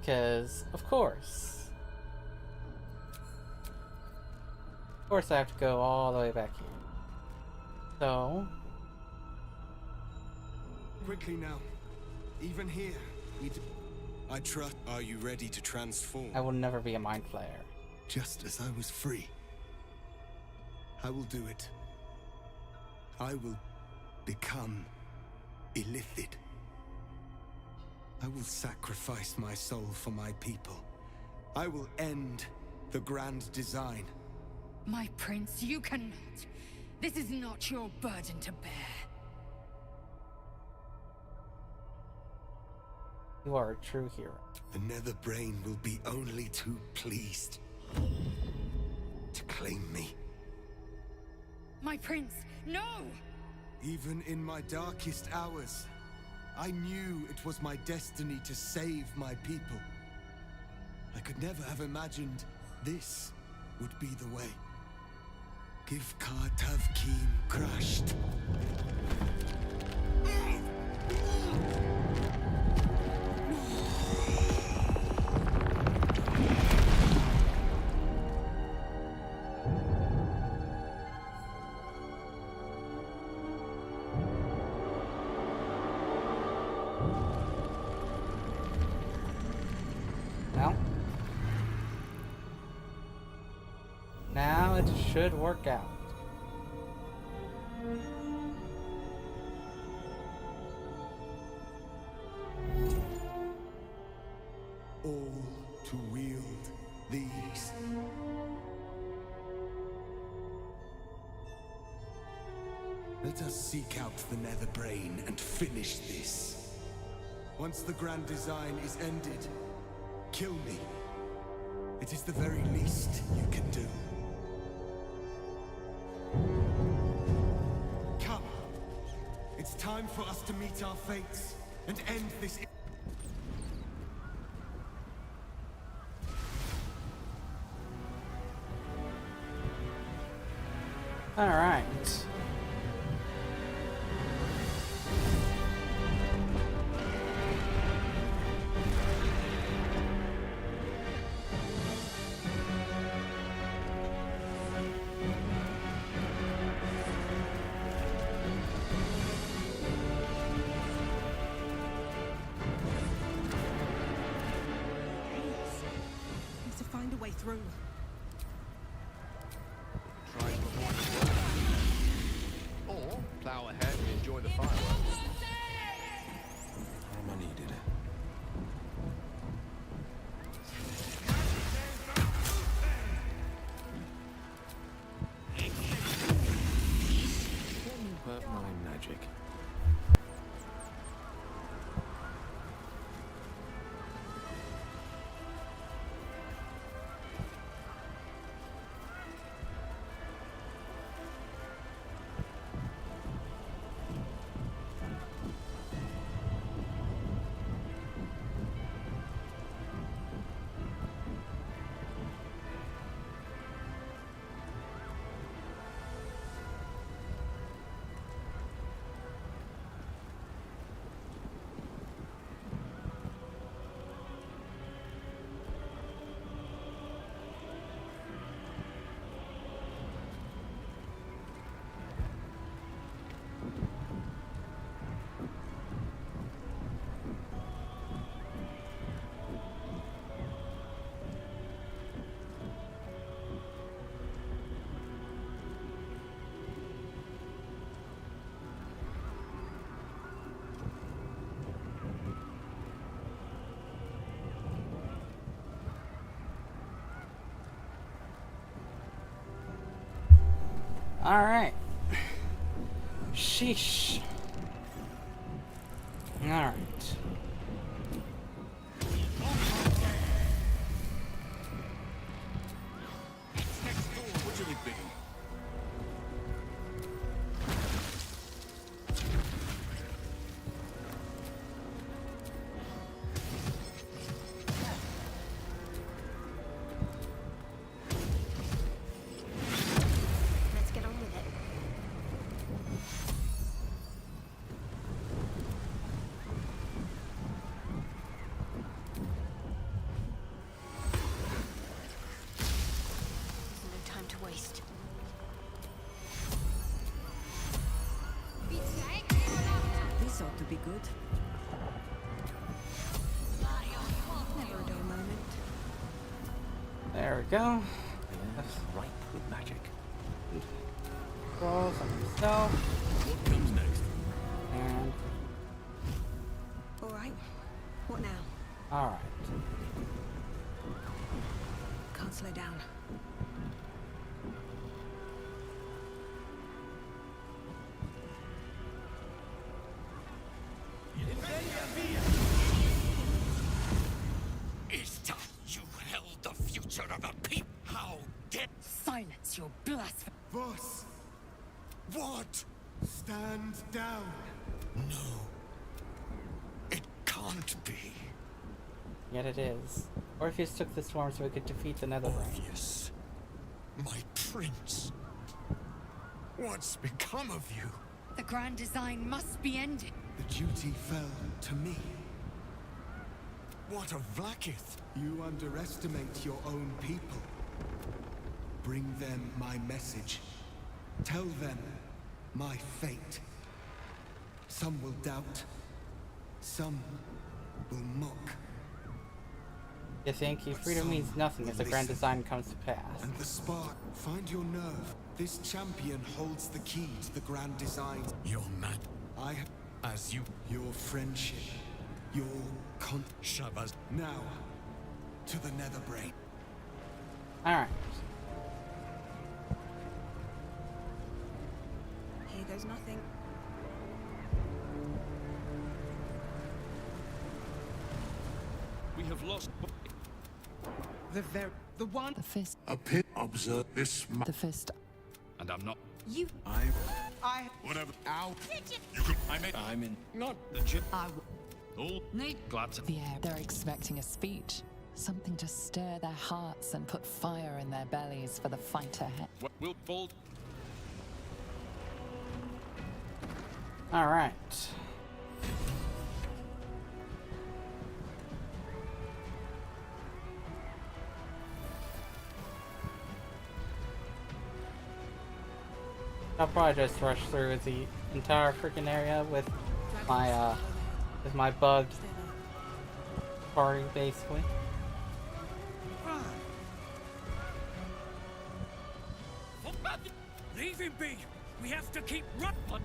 Because, of course. Of course I have to go all the way back here. So... Quickly now. Even here, I trust. Are you ready to transform? I will never be a mind flayer. Just as I was free. I will do it. I will become illithid. I will sacrifice my soul for my people. I will end the grand design. My prince, you cannot. This is not your burden to bear. You are a true hero. The nether brain will be only too pleased to claim me. My prince, no! Even in my darkest hours, I knew it was my destiny to save my people. I could never have imagined this would be the way. Give Kartavkim crashed. Now it should work out. All to wield these. Let us seek out the nether brain and finish this. Once the grand design is ended, kill me. It is the very least you can do. Come. It's time for us to meet our fates and end this. All right. Need to find a way through. Try to avoid the work. Or plow ahead and enjoy the fireworks. Armor needed. But my magic. All right. Sheesh. All right. What should it be? Let's get on with it. we go. Ripe with magic. Rolls on himself. What comes next? And All right. What now? alright. Can't slow down. Is that you held the future of a people? How dare Silence your blasphemy. Boss, what? stand down. No. It can't be. Yet it is. Orpheus took this form so he could defeat the Netherbrain. Orpheus. My prince. What's become of you? The grand design must be ended. The duty fell to me. What of Vlaakith? You underestimate your own people. Bring them my message. Tell them my fate. Some will doubt. Some will mock. You think your freedom means nothing if the grand design comes to pass. And the spark, find your nerve. This champion holds the key to the grand design. You're mad. I have As you your friendship, your Shabazz. Now, to the Netherbrain. Alright. Here goes nothing. We have lost. The one. The fist. A pit observe this. The fist. And I'm not. You. I. Whatever. Ow. I'm in. Not the chip. I All. Need. Glad to. the air. They're expecting a speech. Something to stir their hearts and put fire in their bellies for the fight ahead. What will Bold? Alright. I'll probably just rush through the entire freaking area with my bugged party, basically. Leave him be. We have to keep running.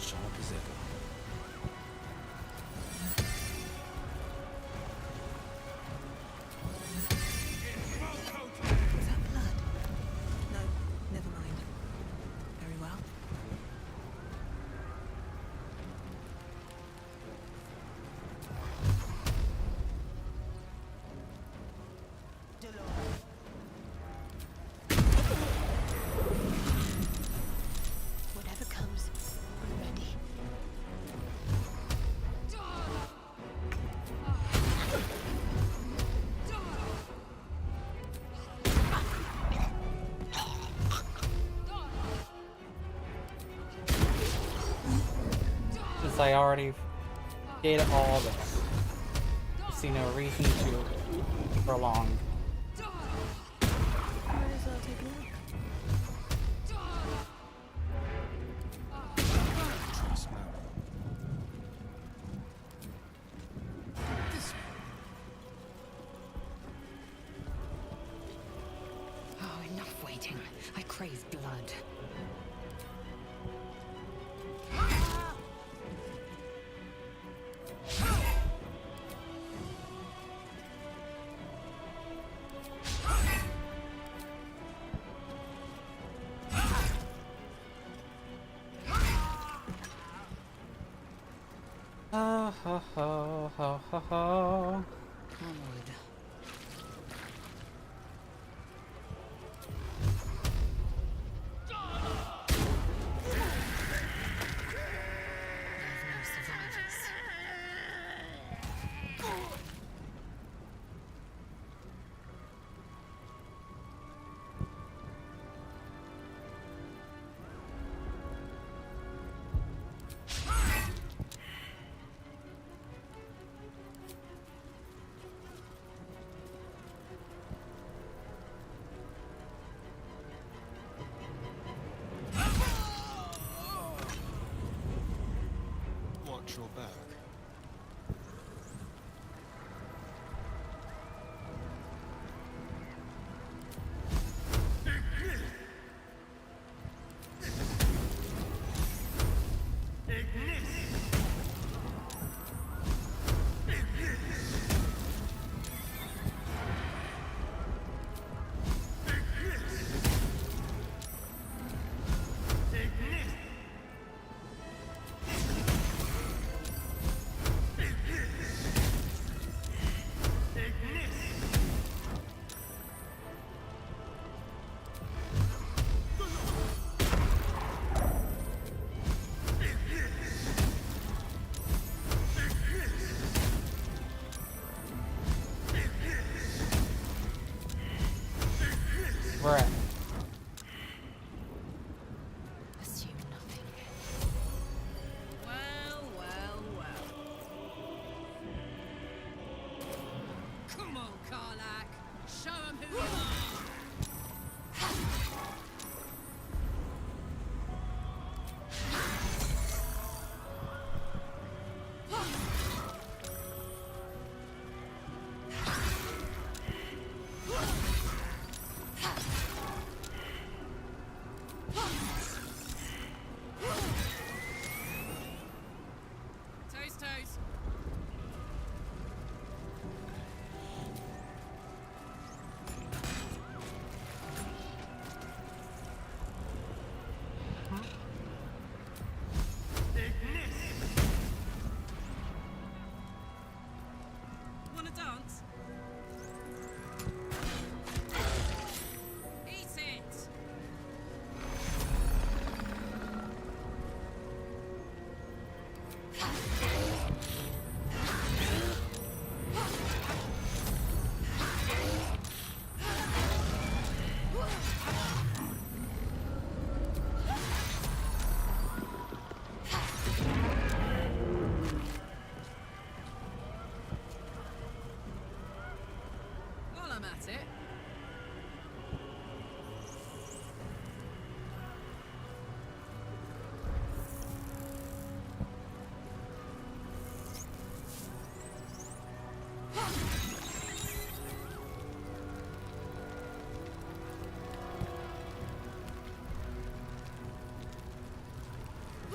Sharp as ever. Was that blood? No, never mind. Very well. Whatever comes, I'm ready. Since I already did all this, I see no reason to prolong. Might as well take a look. Trust now. Oh, enough waiting. I crave blood. Ho ho ho ho ho ho. Onward. Leave no survivors.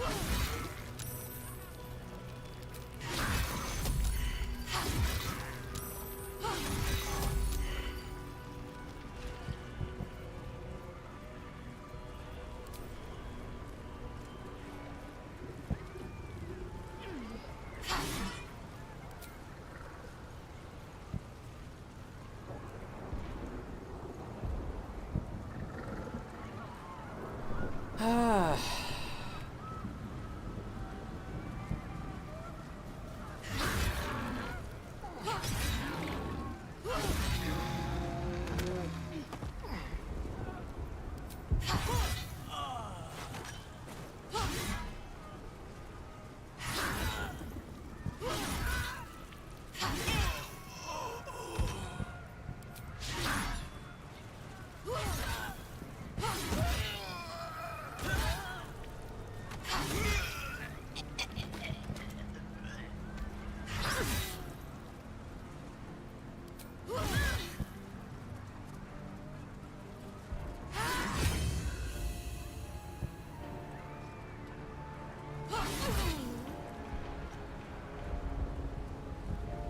Ah.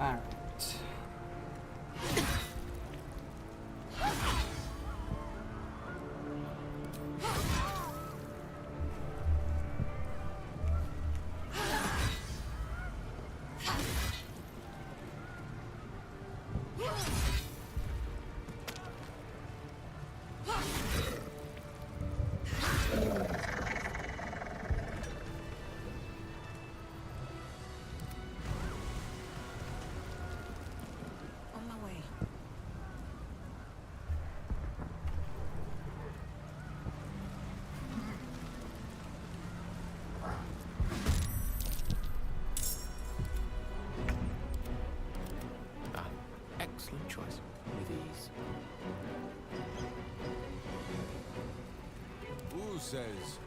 All right. On my way. Ah, excellent choice. With ease. Who says?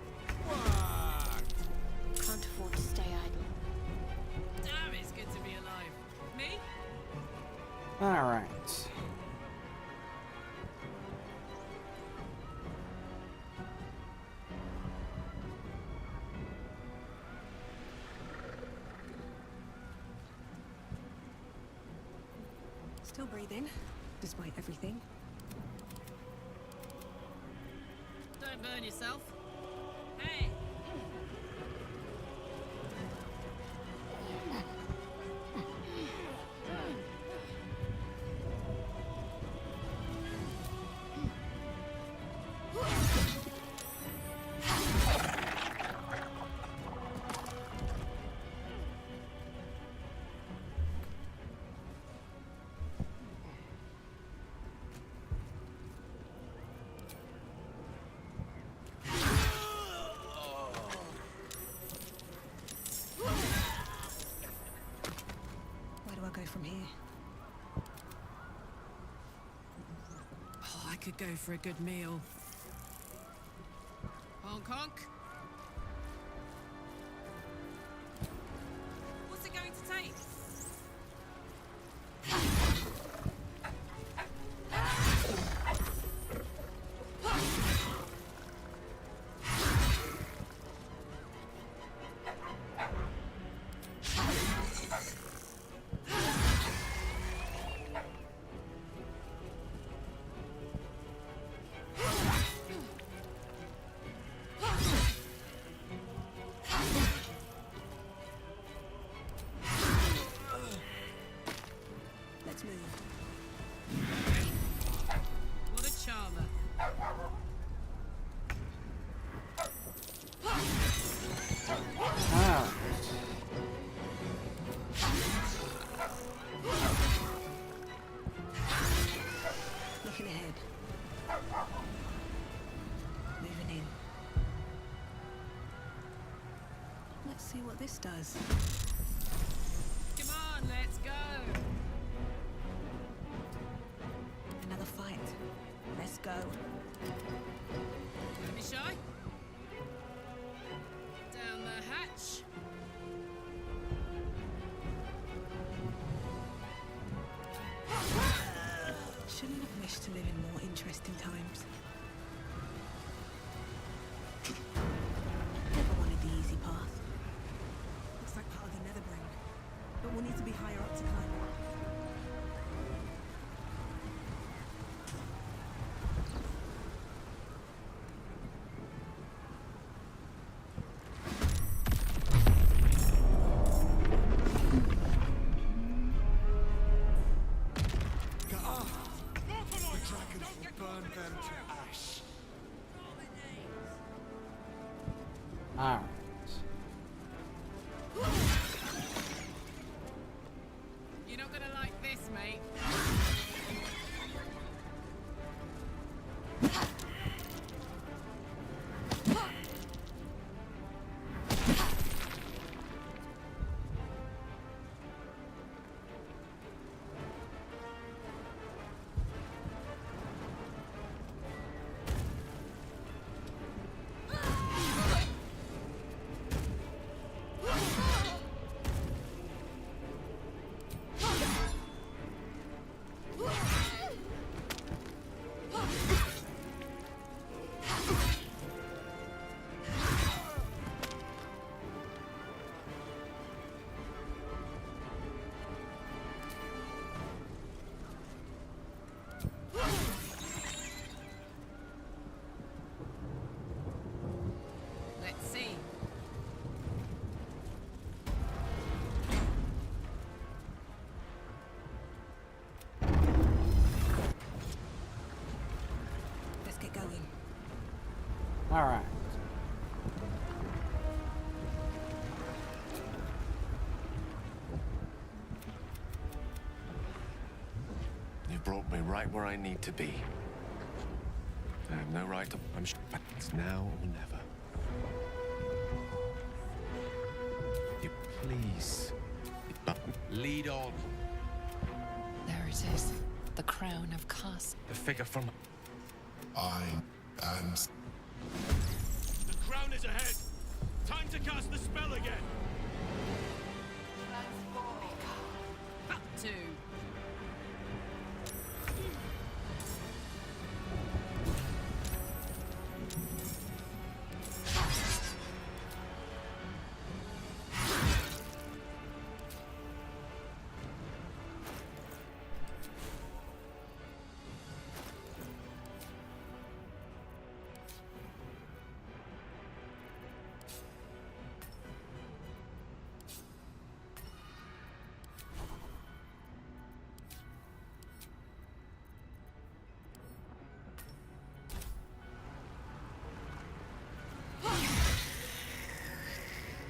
Can't afford to stay idle. Damn, it's good to be alive. Me? All right. Still breathing, despite everything. Don't burn yourself. Hey! Where do I go from here? Oh, I could go for a good meal. Honk honk. What's it going to take? Let's move. What a charmer. Ah. Looking ahead. Moving in. Let's see what this does. Come on, let's go. Another fight. Let's go. Don't be shy. Down the hatch. Shouldn't have wished to live in more interesting times. Never wanted the easy path. Alright. You're not gonna like this, mate. Let's see. Let's get going. Alright. You brought me right where I need to be. I have no right to... I'm sure it's now or never. You please... Lead on. There it is. The crown of Cast. The figure from... I am... The crown is ahead. Time to cast the spell again. Up to.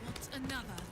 What's another?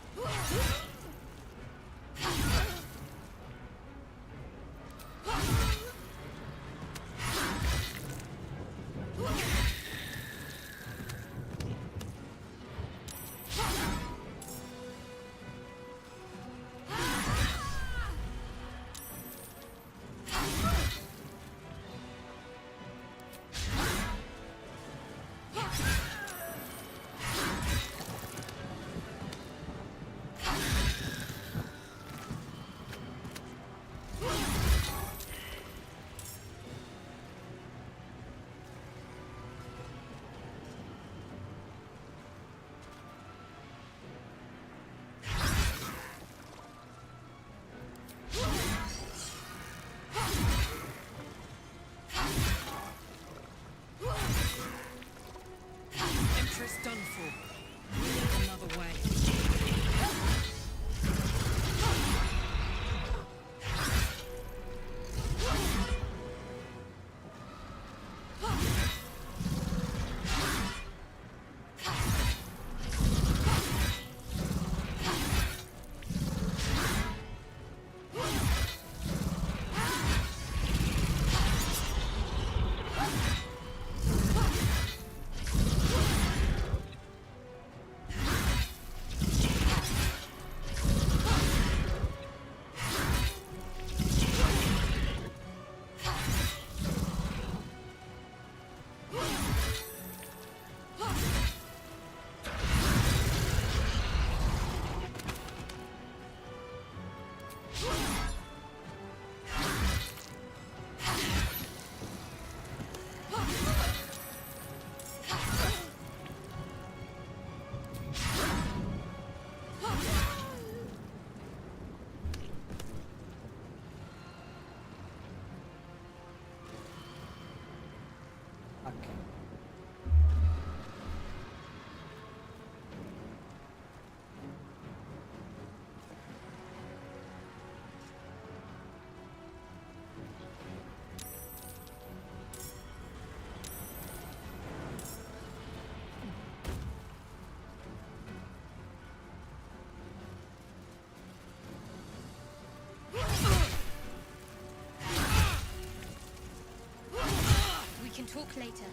talk later.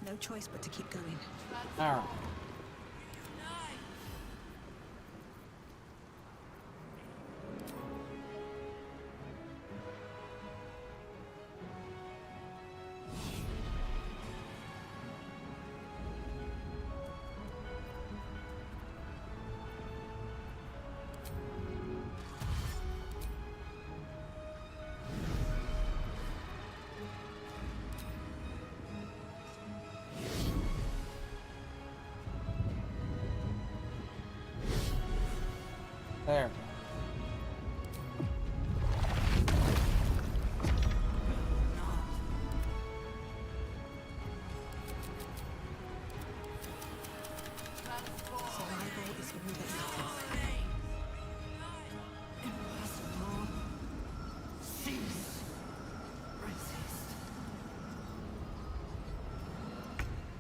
No choice but to keep going. All right. There. Survival is all that matters.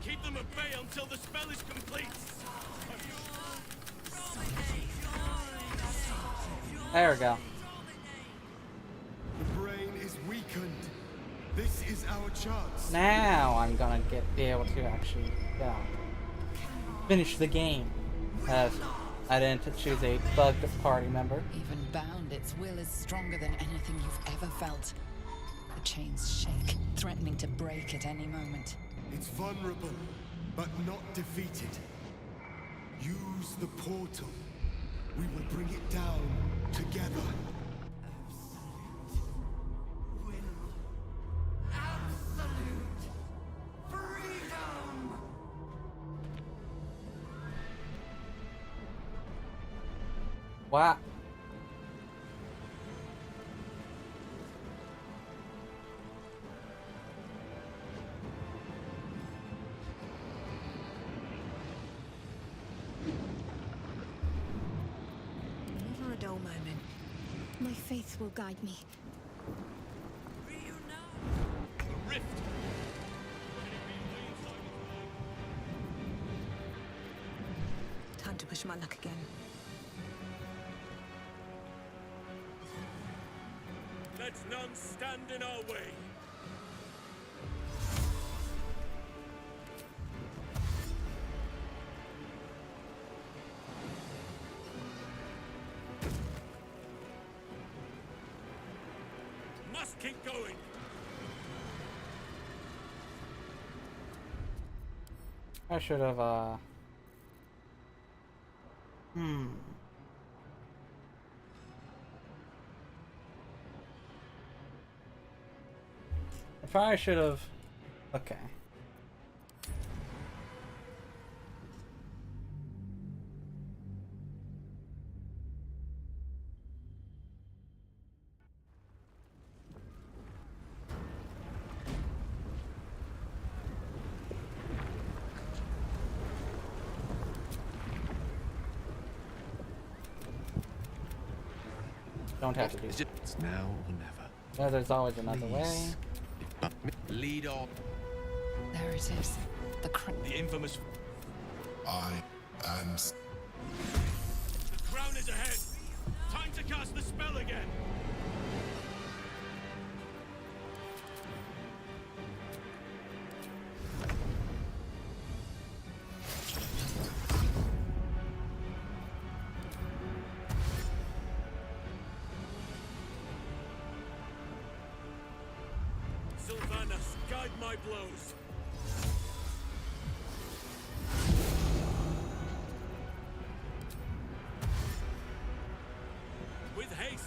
Keep them at bay until the spell is complete. There we go. The brain is weakened. This is our chance. Now I'm gonna be able to actually finish the game. As I didn't choose a bugged party member. Even bound, its will is stronger than anything you've ever felt. The chains shake, threatening to break at any moment. It's vulnerable, but not defeated. Use the portal. We will bring it down together. Wow. Never a dull moment. My faith will guide me. The rift. Time to push my luck again. Let none stand in our way. Must keep going. I should have, I probably should have... Okay. Don't have to do. It's now or never. No, there's always another way. Please. Lead on. There it is. The infamous. I am. The crown is ahead. Time to cast the spell again. Sylvanas, guide my blows. With haste.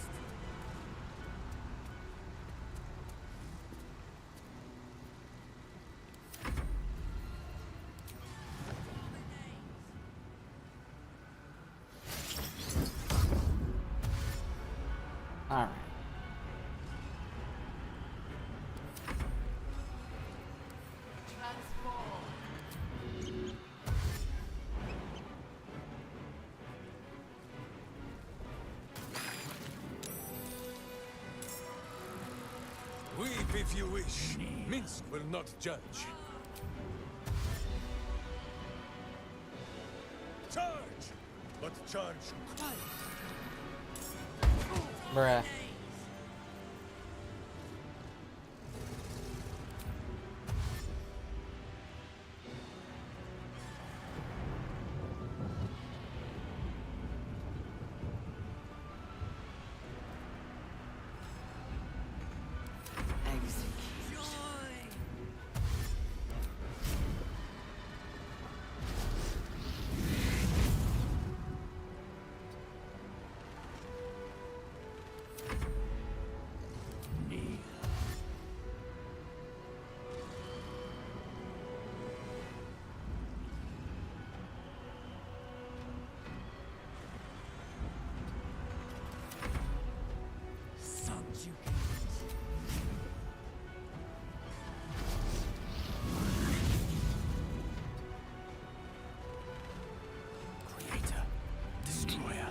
Alright. Weep if you wish. Minsk will not judge. Charge! But charge quiet. Bruh. Creator, destroyer.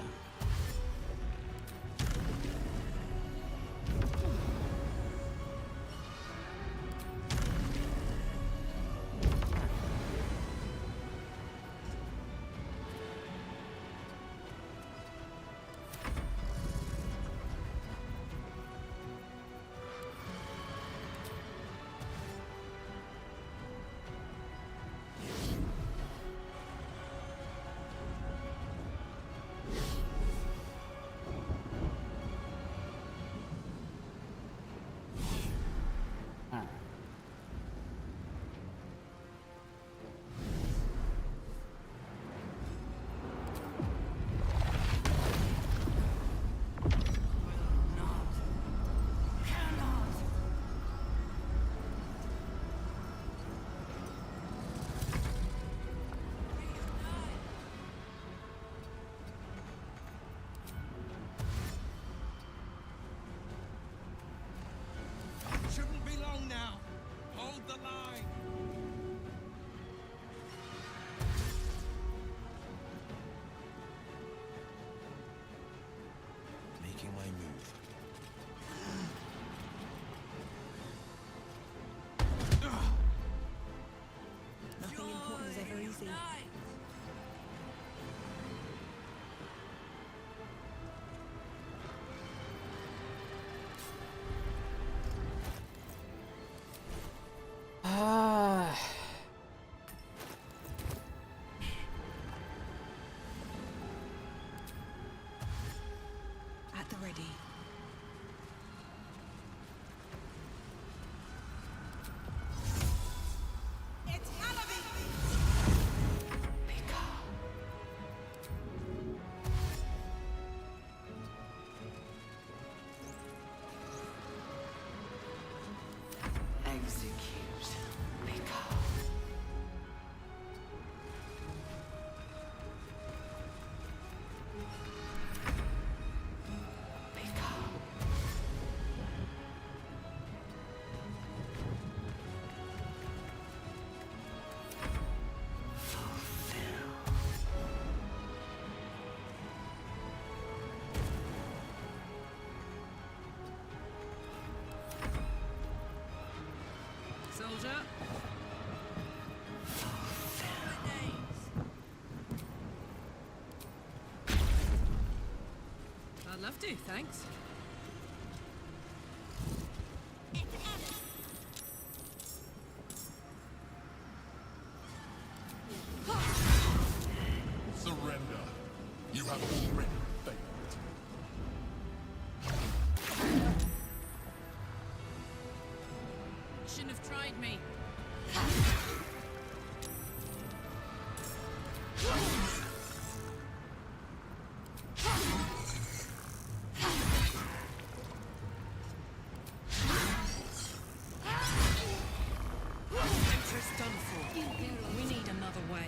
Alright. Shouldn't be long now. Hold the line. Making my move. Nothing important is ever easy. Ah. At the ready. Soldier. I'd love to, thanks. Surrender. You have already failed. Shouldn't have tried me. Empress done for. We need another way.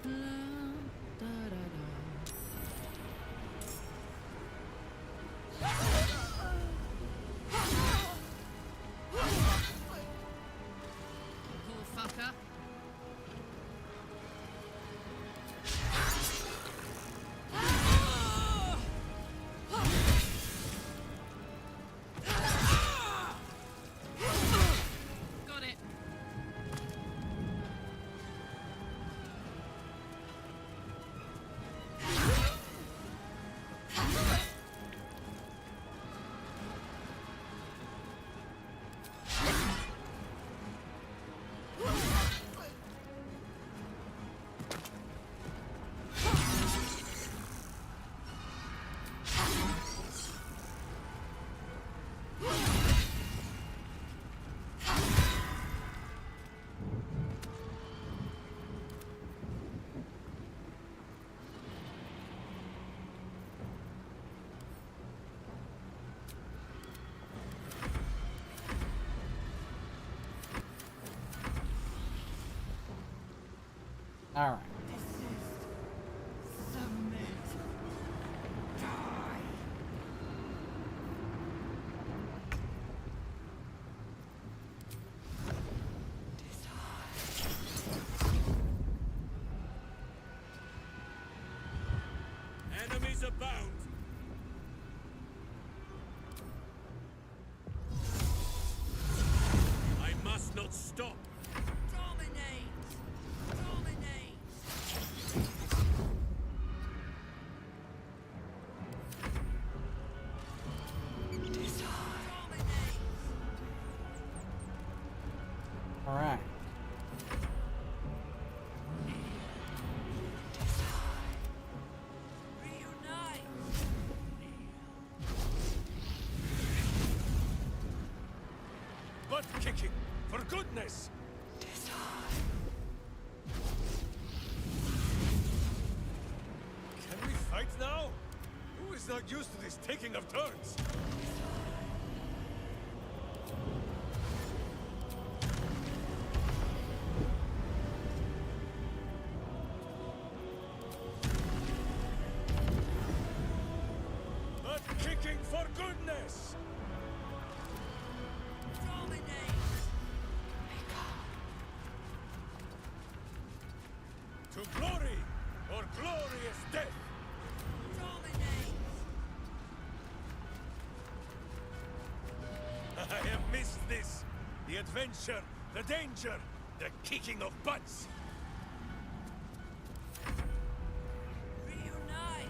Poor fucker. Got it. All right. Enemies abound. I must not stop. Dominate! Dominate! All right. Reunite! Butt kicking, for goodness! Can we fight now? Who is not used to this taking of turns? Butt kicking, for goodness! Dominate! To glory, or glorious death! Dominate! I have missed this. The adventure, the danger, the kicking of butts. Reunite!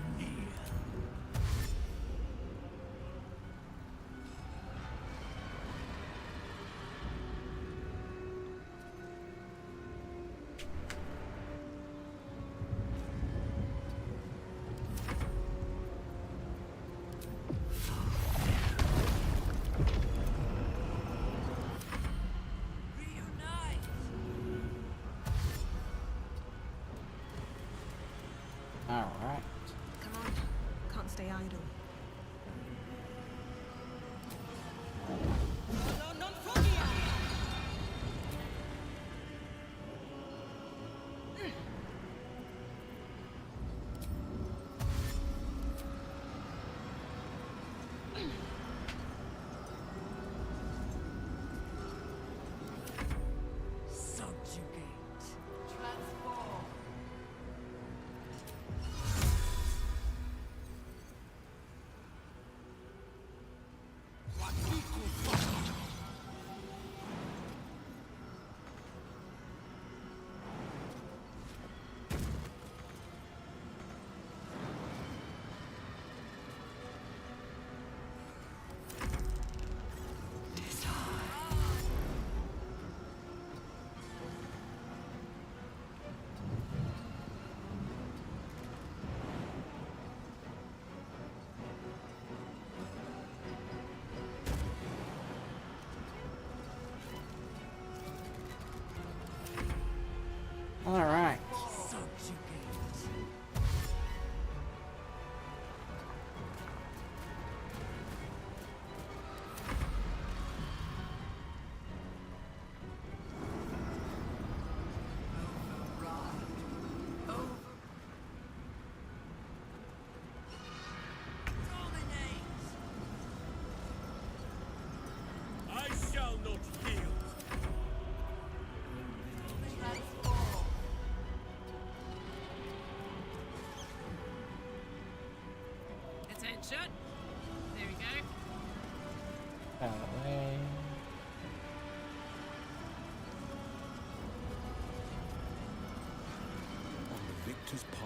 Reunite! All right. Come on. Can't stay idle. Subjugate! Transform! Headshot. There we go. Out of the way. On the victor's path.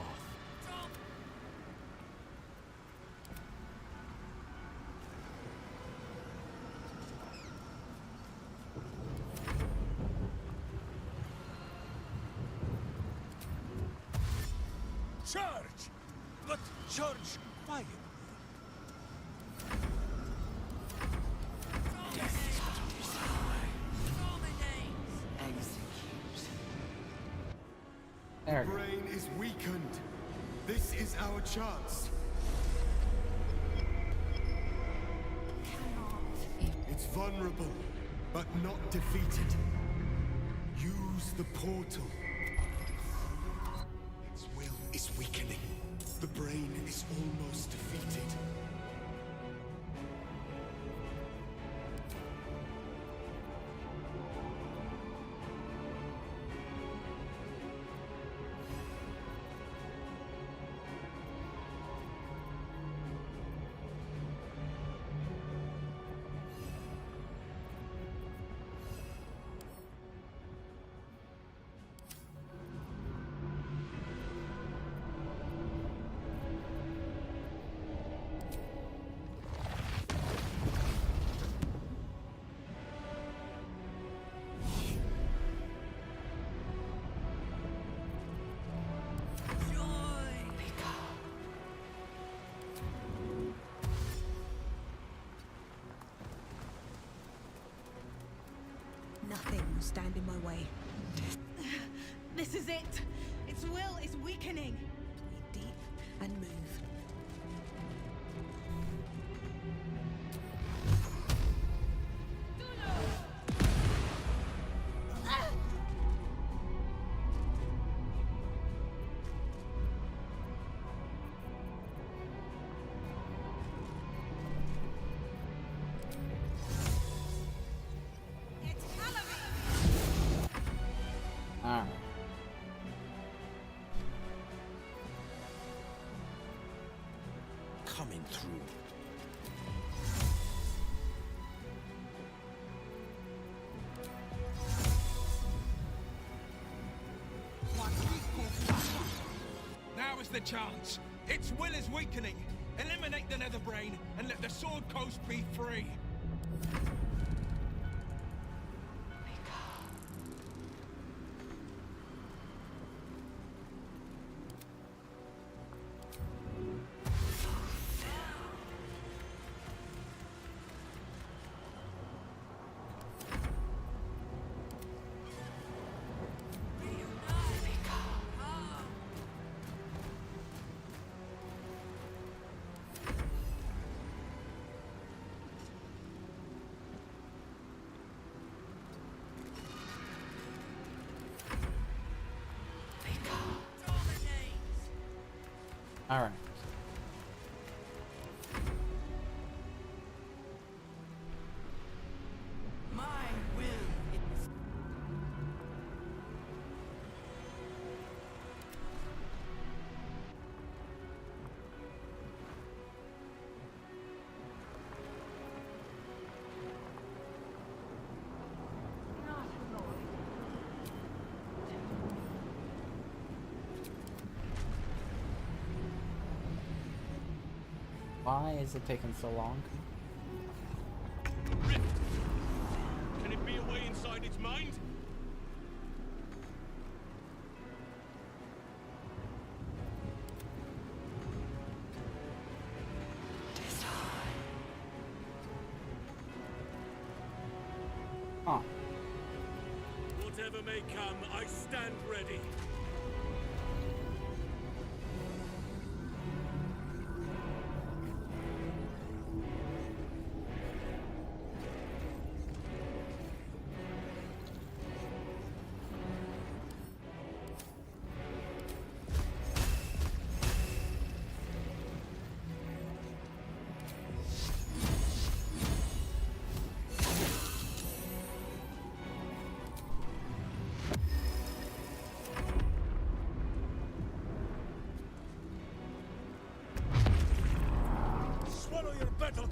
Charge! But charge quietly. There we go. Brain is weakened. This is our chance. It's vulnerable, but not defeated. Use the portal. Its will is weakening. The brain is almost defeated. Nothing will stand in my way. This is it. Its will is weakening. Breathe deep and move. Alright. Coming through. Now is the chance. Its will is weakening. Eliminate the nether brain and let the sword coast be free. Alright. My will is. Why is it taking so long? Rift. Can it be a way inside its mind? Huh. Whatever may come, I stand ready.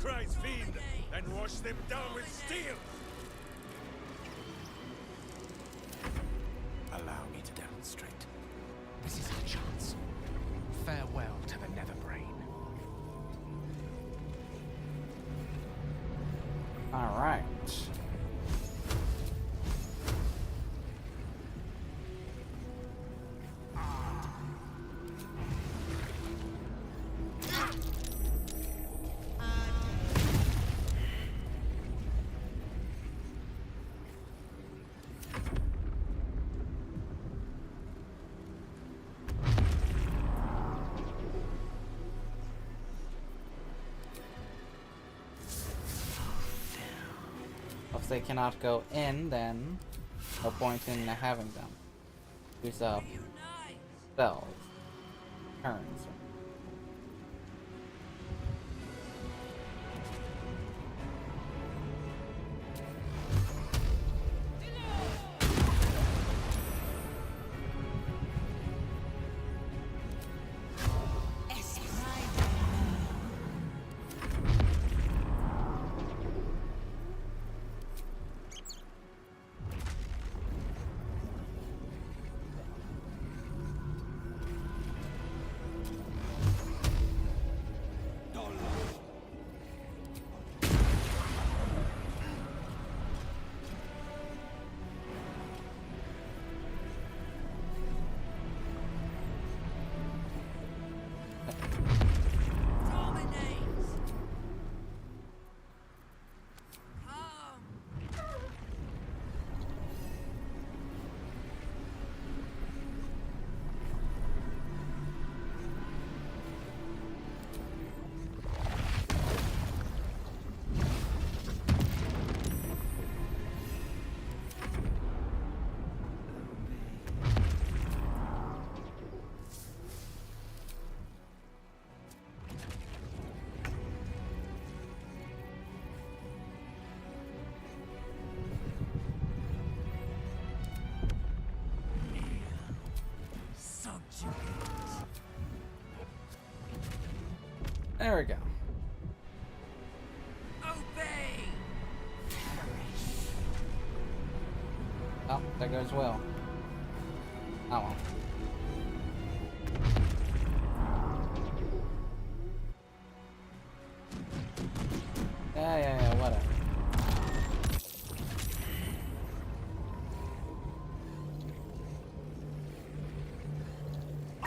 Warcry's fiend and wash them down with steel! Allow me to demonstrate. This is our chance. Farewell to the Nether Brain. Alright. If they cannot go in, then no point in having them. Use up spells, turns. There we go. Obey! Oh, there goes Will. Oh well. Yeah, whatever.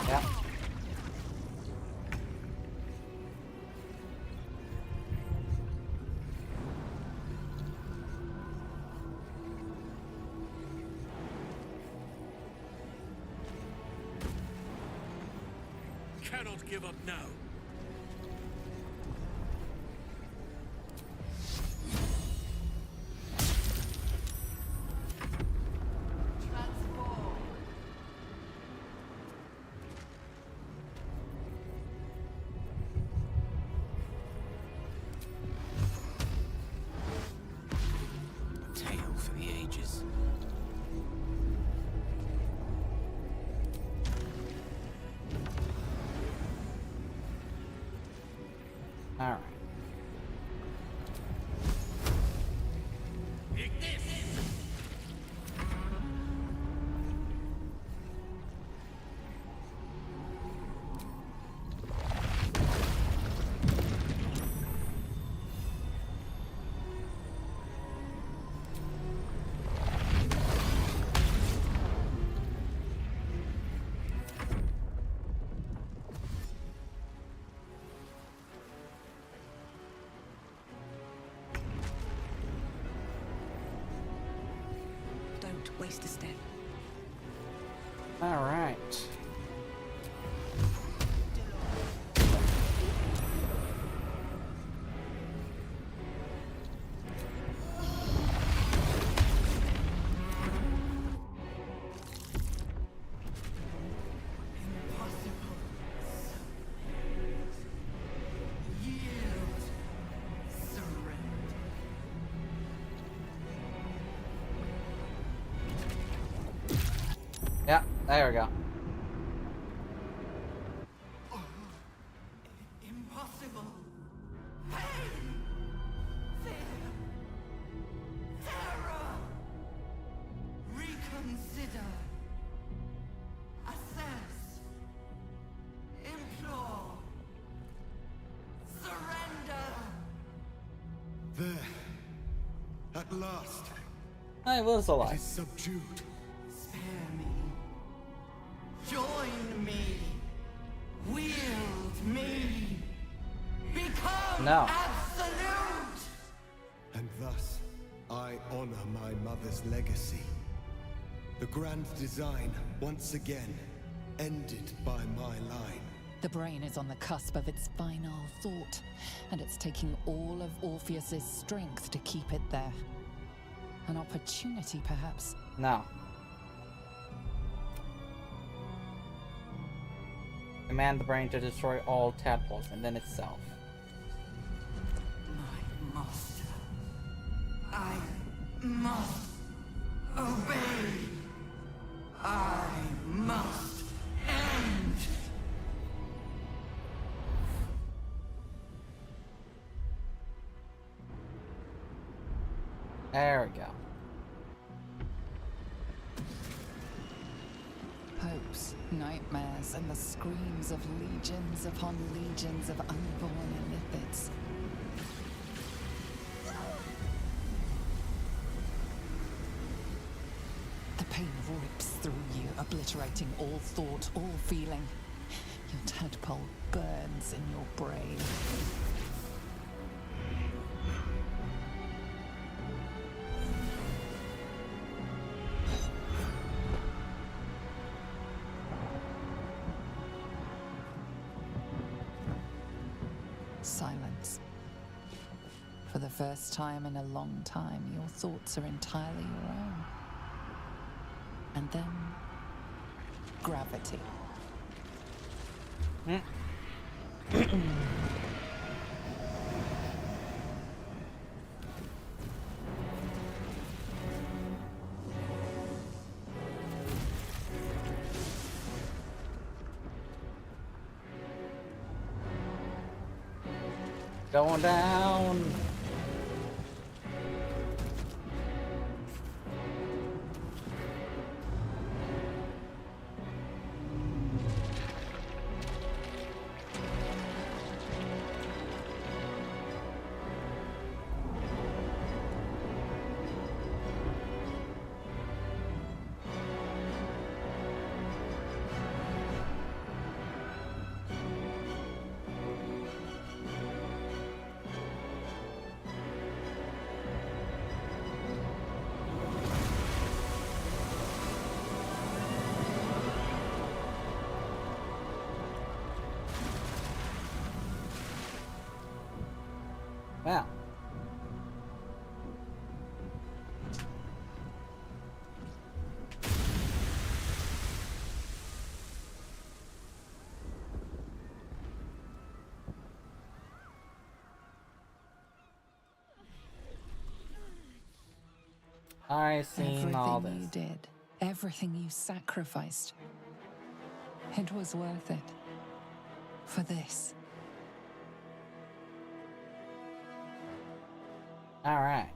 Yeah. Cannot give up now. A tale for the ages. All right. Don't waste a step. All right. Yeah, there we go. Impossible. Pain! I was It alive. is subdued. Spare me. Join me. Wield me. Become No. absolute. And thus, I honor my mother's legacy. The grand design, once again, ended by my line. The brain is on the cusp of its final thought, and it's taking all of Orpheus's strength to keep it there. An opportunity, perhaps. No. Command the brain to destroy all tadpoles and then itself. My master. I must obey. I must end. There we go. Hopes, nightmares, and the screams of legions upon legions of unborn Illithids. The pain rips through you, obliterating all thought, all feeling. Your tadpole burns in your brain. Silence. For the first time in a long time, your thoughts are entirely your own. And then, gravity. Going down. Wow. I seen all Everything this. you did, everything you sacrificed, it was worth it. For this. All right.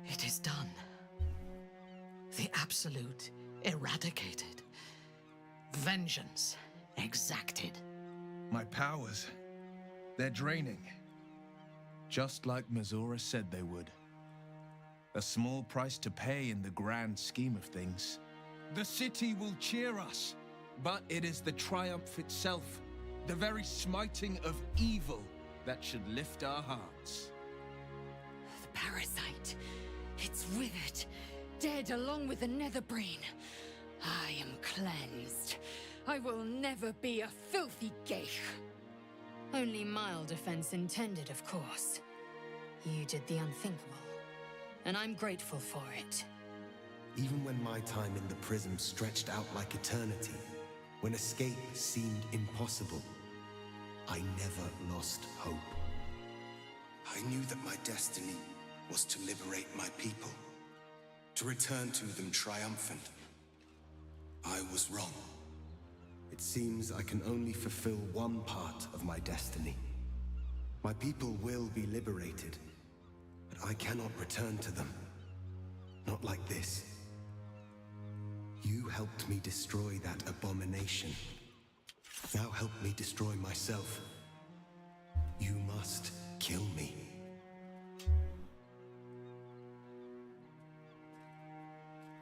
It is done. The Absolute eradicated. Vengeance exacted. My powers, they're draining. Just like Mazora said they would. A small price to pay in the grand scheme of things. The city will cheer us, but it is the triumph itself, the very smiting of evil, that should lift our hearts. The parasite. It's withered. Dead along with the netherbrain. I am cleansed. I will never be a filthy geich. Only mild offense intended, of course. You did the unthinkable, and I'm grateful for it. Even when my time in the prism stretched out like eternity, when escape seemed impossible, I never lost hope. I knew that my destiny was to liberate my people, to return to them triumphant. I was wrong. It seems I can only fulfill one part of my destiny. My people will be liberated, but I cannot return to them. Not like this. You helped me destroy that abomination. If thou help me destroy myself, you must kill me.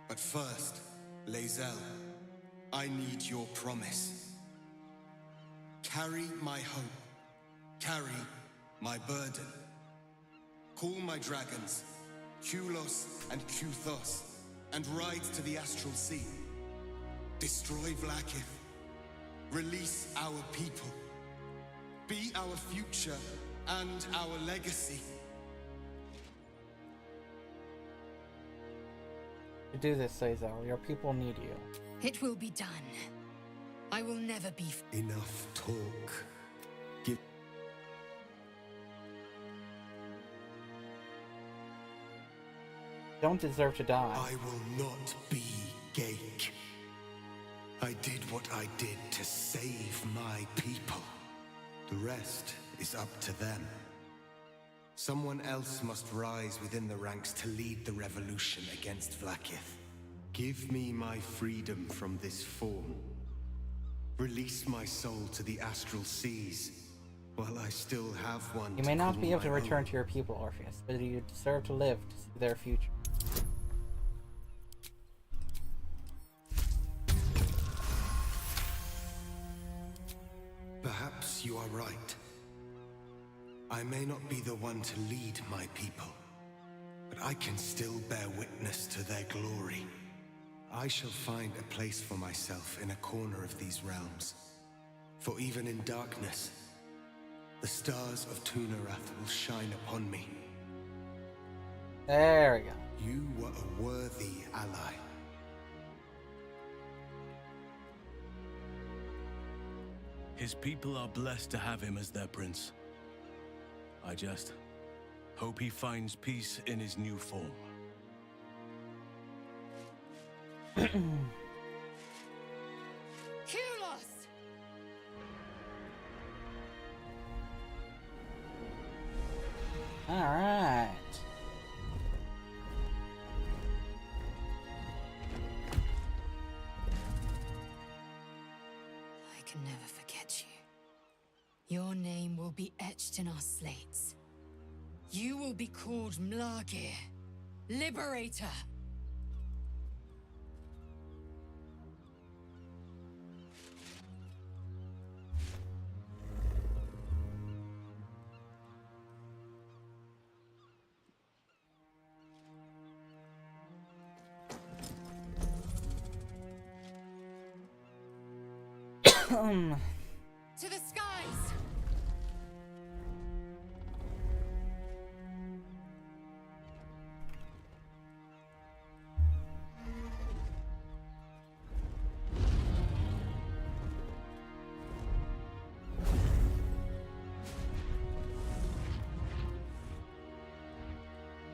But first, Lae'zel, I need your promise. Carry my hope. Carry my burden. Call my dragons, Kulos and Kuthos, and ride to the Astral Sea. Destroy Vlaakith. Release our people. Be our future and our legacy. To do this, Lae'zel, your people need you. It will be done. I will never be... Enough talk. Give... Don't deserve to die. I will not be Ghaik. I did what I did to save my people. The rest is up to them. Someone else must rise within the ranks to lead the revolution against Vlaakith. Give me my freedom from this form. Release my soul to the astral seas, while I still have one. You may not be able to return to your people, Orpheus, but you deserve to live to see their future. Perhaps you are right. I may not be the one to lead my people, but I can still bear witness to their glory. I shall find a place for myself in a corner of these realms. For even in darkness, the stars of Tunarath will shine upon me. There we go. You were a worthy ally. His people are blessed to have him as their prince. I just hope he finds peace in his new form. Kulos! All right. I can never forget you. Your name will be etched in our slates. You will be called Mlagir, Liberator. To the skies!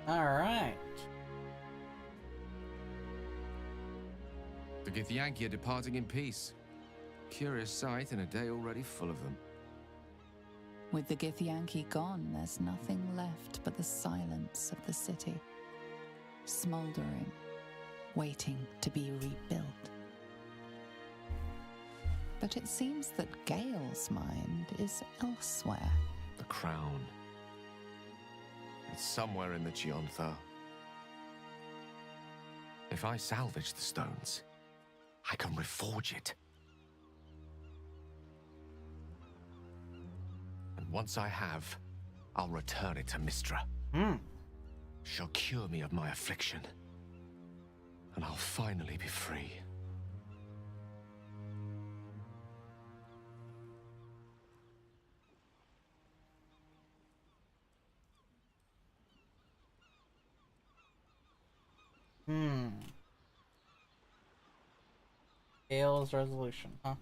All right. The Githyanki are departing in peace. Curious sight in a day already full of them. With the Githyanki gone, there's nothing left but the silence of the city, smoldering, waiting to be rebuilt. But it seems that Gale's mind is elsewhere. The crown. It's somewhere in the Chiontha. If I salvage the stones, I can reforge it. And once I have, I'll return it to Mistra. She'll cure me of my affliction. And I'll finally be free. Gale's resolution, huh?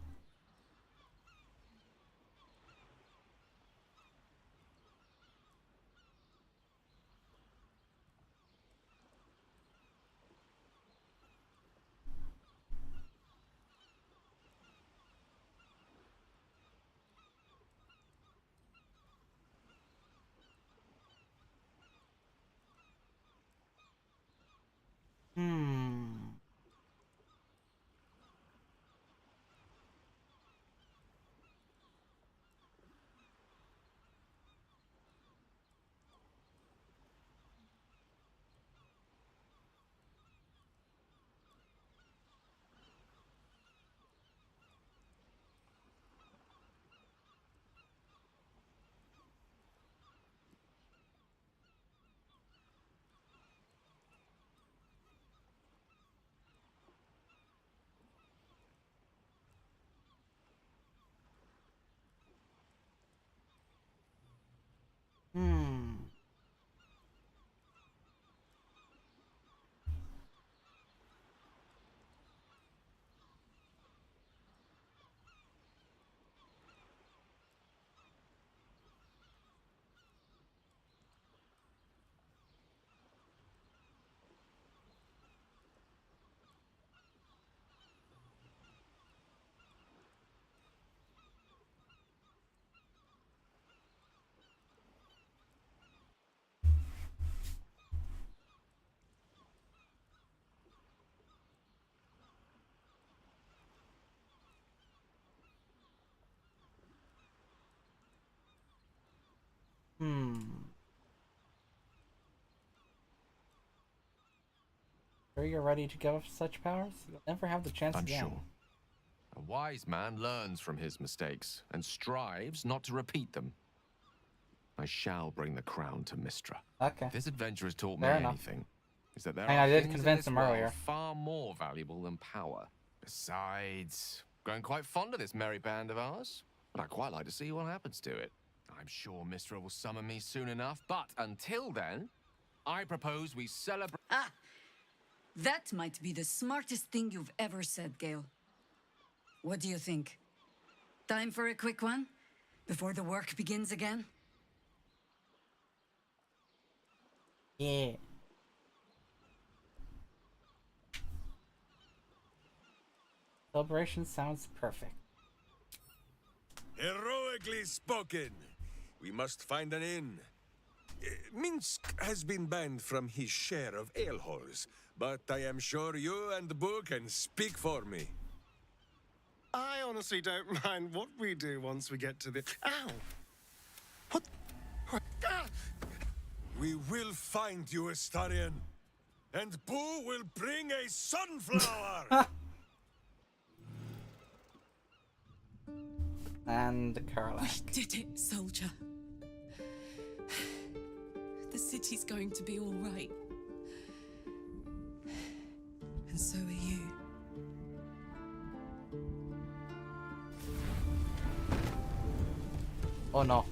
Sure you're ready to give up such powers? You'll never have the chance I'm again. sure. A wise man learns from his mistakes and strives not to repeat them. I shall bring the crown to Mistra. Okay. If this adventure has taught me Fair enough. anything, is that there I are did things convince in him this world earlier. far more valuable than power. Besides, growing quite fond of this merry band of ours, but I'd quite like to see what happens to it. I'm sure Mistra will summon me soon enough, but until then, I propose we celebrate. Ah! That might be the smartest thing you've ever said, Gale. What do you think? Time for a quick one? Before the work begins again? Yeah. Celebration sounds perfect. Heroically spoken. We must find an inn. Minsk has been banned from his share of ale halls, but I am sure you and Boo can speak for me. I honestly don't mind what we do once we get to the... Ow! What? Ah! We will find you, Astarion. And Boo will bring a sunflower! And Carla. We did it, soldier. The city's going to be all right. And so are you. Oh no.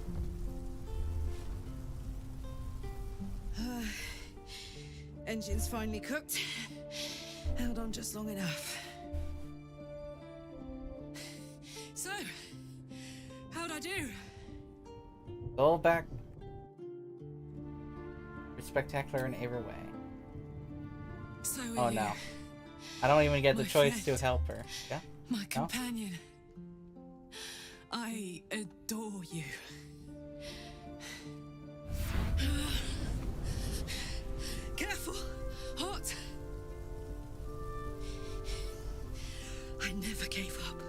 Engine's finally cooked. Held on just long enough. So, how'd I do? Go back. You're spectacular in every way. So Oh you, no. I don't even get the my choice friend. to help her. Yeah? my No? companion. I adore you. Careful! Hot! I never gave up.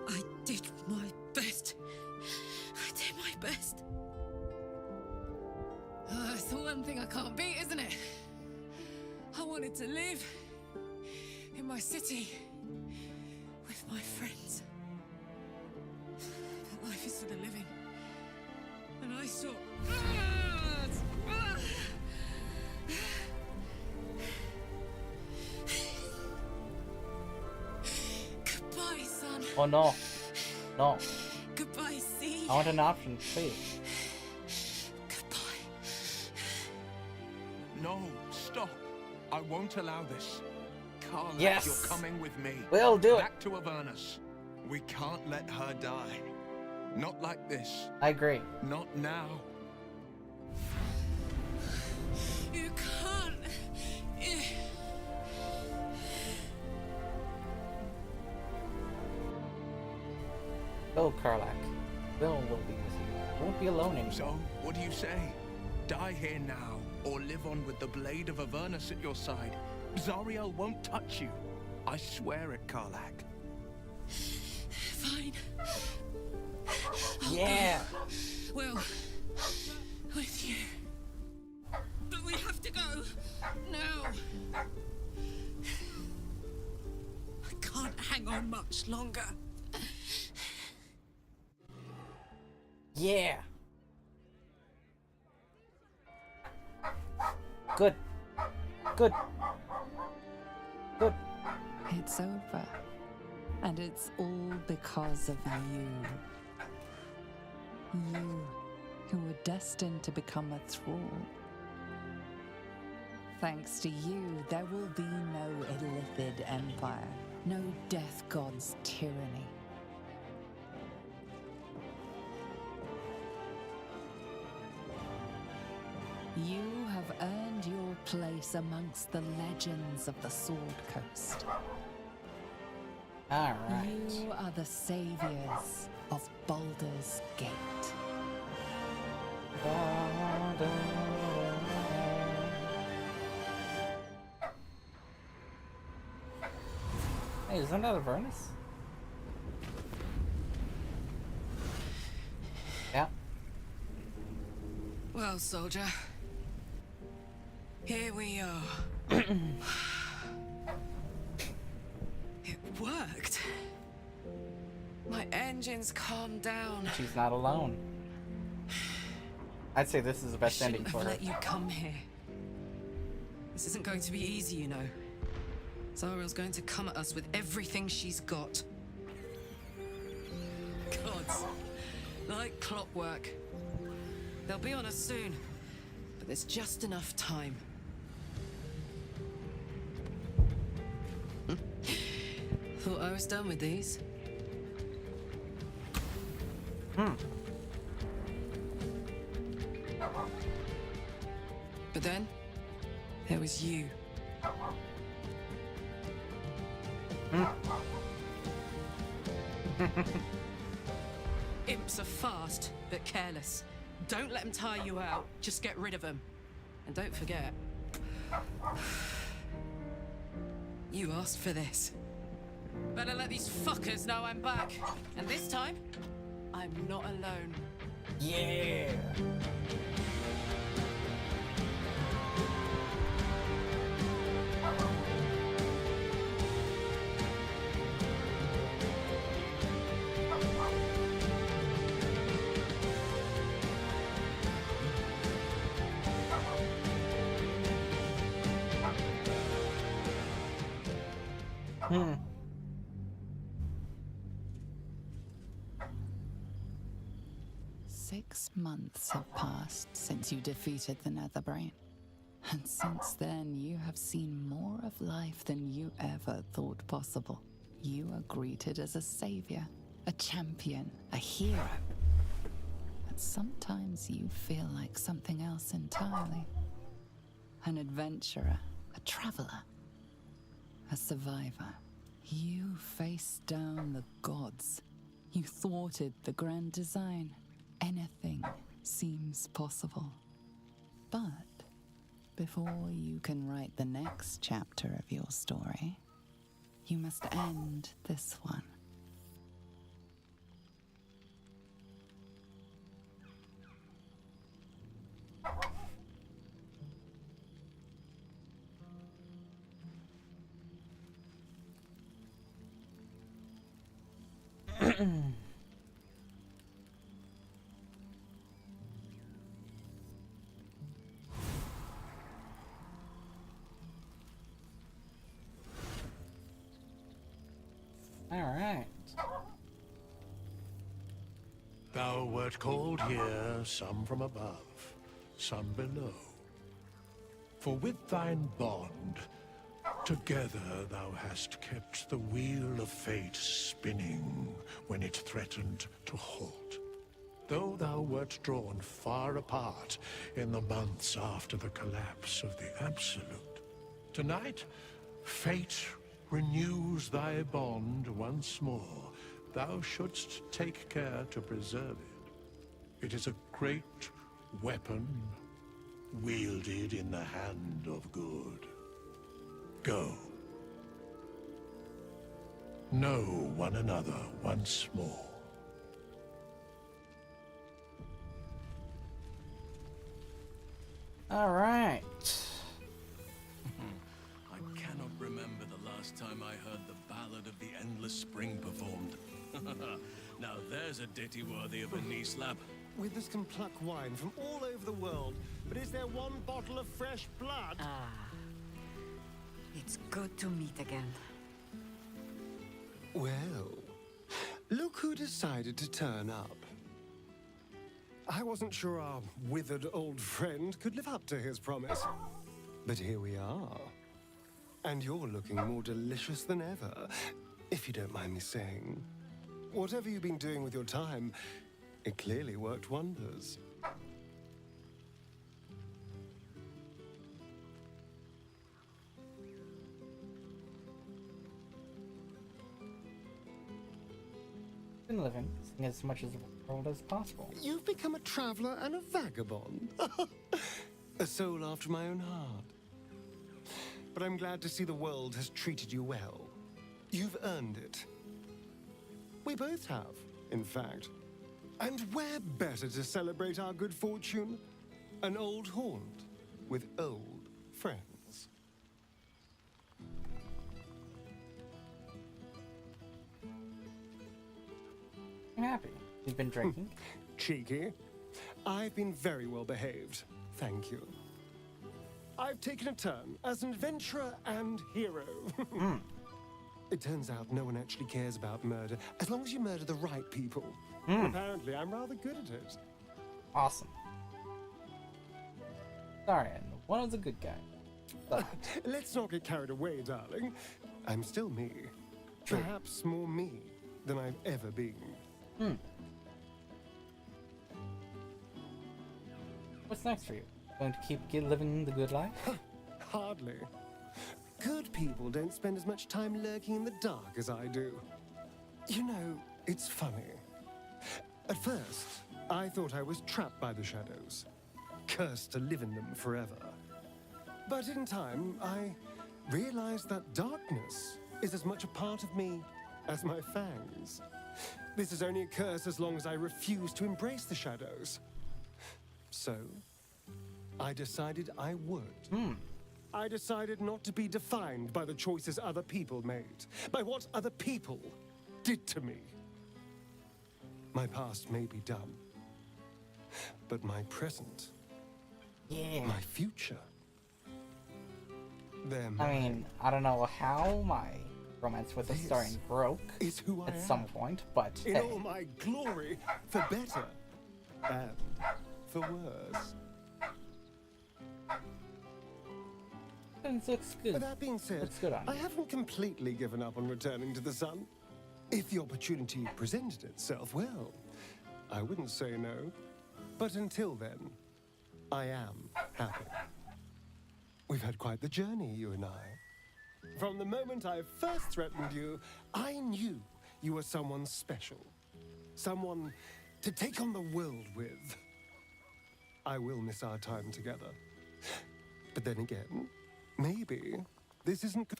I did my best. I did my best. That's the one thing I can't beat, isn't it? I wanted to live in my city with my friends. But life is for the living. And I saw... Goodbye, son. Oh no. No. Goodbye, sea. I want an option, please. No, stop. I won't allow this. Carla, Yes. you're coming with me. We'll do it. Back to Avernus. We can't let her die. Not like this. I agree. Not now. You can't. Go, Karlak. Will be with you. You won't be alone anymore. So, what do you say? Die here now, or live on with the blade of Avernus at your side. Zariel won't touch you. I swear it, Karlak. Fine. Yeah. Well, with you. But we have to go now. I can't hang on much longer. Yeah. Good. Good. Good. It's over. And it's all because of you. You, who were destined to become a thrall. Thanks to you, there will be no Illithid empire, no death god's tyranny. You have earned your place amongst the legends of the Sword Coast. All right. You are the saviors of Baldur's Gate. Hey, isn't that Avernus? Yeah. Well, soldier, here we are. It worked. My engines calmed down. She's not alone. I'd say this is the best ending for her. I shouldn't have let you come here. This isn't going to be easy, you know. Zariel's going to come at us with everything she's got. Gods, like clockwork. They'll be on us soon, but there's just enough time. Thought I was done with these. But then, there was you. Imps are fast, but careless. Don't let them tire you out. Just get rid of them. And don't forget, you asked for this. Better let these fuckers know I'm back. And this time, I'm not alone. Yeah. Hmm. 6 months have passed since you defeated the Netherbrain. And since then, you have seen more of life than you ever thought possible. You are greeted as a savior, a champion, a hero. But sometimes you feel like something else entirely. An adventurer, a traveler, a survivor. You faced down the gods. You thwarted the grand design. Anything seems possible. But before you can write the next chapter of your story, you must end this one. All right. Thou wert called here, some from above, some below. For with thine bond, together thou hast kept the wheel of fate spinning when it threatened to halt. Though thou wert drawn far apart in the months after the collapse of the Absolute, tonight, fate renews thy bond once more. Thou shouldst take care to preserve it. It is a great weapon, wielded in the hand of good. Go. Know one another once more. All right. I cannot remember the last time I heard the Ballad of the Endless Spring performed. Now there's a ditty worthy of a knee slap. Withers can pluck wine from all over the world, but is there one bottle of fresh blood? Ah. It's good to meet again. Well, look who decided to turn up. I wasn't sure our withered old friend could live up to his promise. But here we are. And you're looking more delicious than ever, if you don't mind me saying. Whatever you've been doing with your time, it clearly worked wonders. Been living, seeing as much of the world as possible. You've become a traveler and a vagabond. A soul after my own heart. But I'm glad to see the world has treated you well. You've earned it. We both have, in fact. And where better to celebrate our good fortune An old haunt with old friends. I'm happy. You've been drinking? Cheeky. I've been very well behaved, thank you. I've taken a turn as an adventurer and hero. It turns out no one actually cares about murder, as long as you murder the right people. Apparently, I'm rather good at it. Awesome. Sorry, one was a good guy. But let's not get carried away, darling. I'm still me. Perhaps more me than I've ever been. What's next for you? Going to keep living the good life? Hardly. Good people don't spend as much time lurking in the dark as I do. You know, it's funny. At first, I thought I was trapped by the shadows, cursed to live in them forever. But in time, I realized that darkness is as much a part of me as my fangs. This is only a curse as long as I refuse to embrace the shadows. So, I decided I would. I decided not to be defined by the choices other people made, by what other people did to me. My past may be done, but my present, my future, I mean, I don't know how my romance with the starring broke at some point, but in hey. all my glory, for better and for worse. Looks good. That being said, Looks good on I you. haven't completely given up on returning to the sun. If the opportunity presented itself, well, I wouldn't say no. But until then, I am happy. We've had quite the journey, you and I. From the moment I first threatened you, I knew you were someone special. Someone to take on the world with. I will miss our time together. But then again, maybe this isn't good.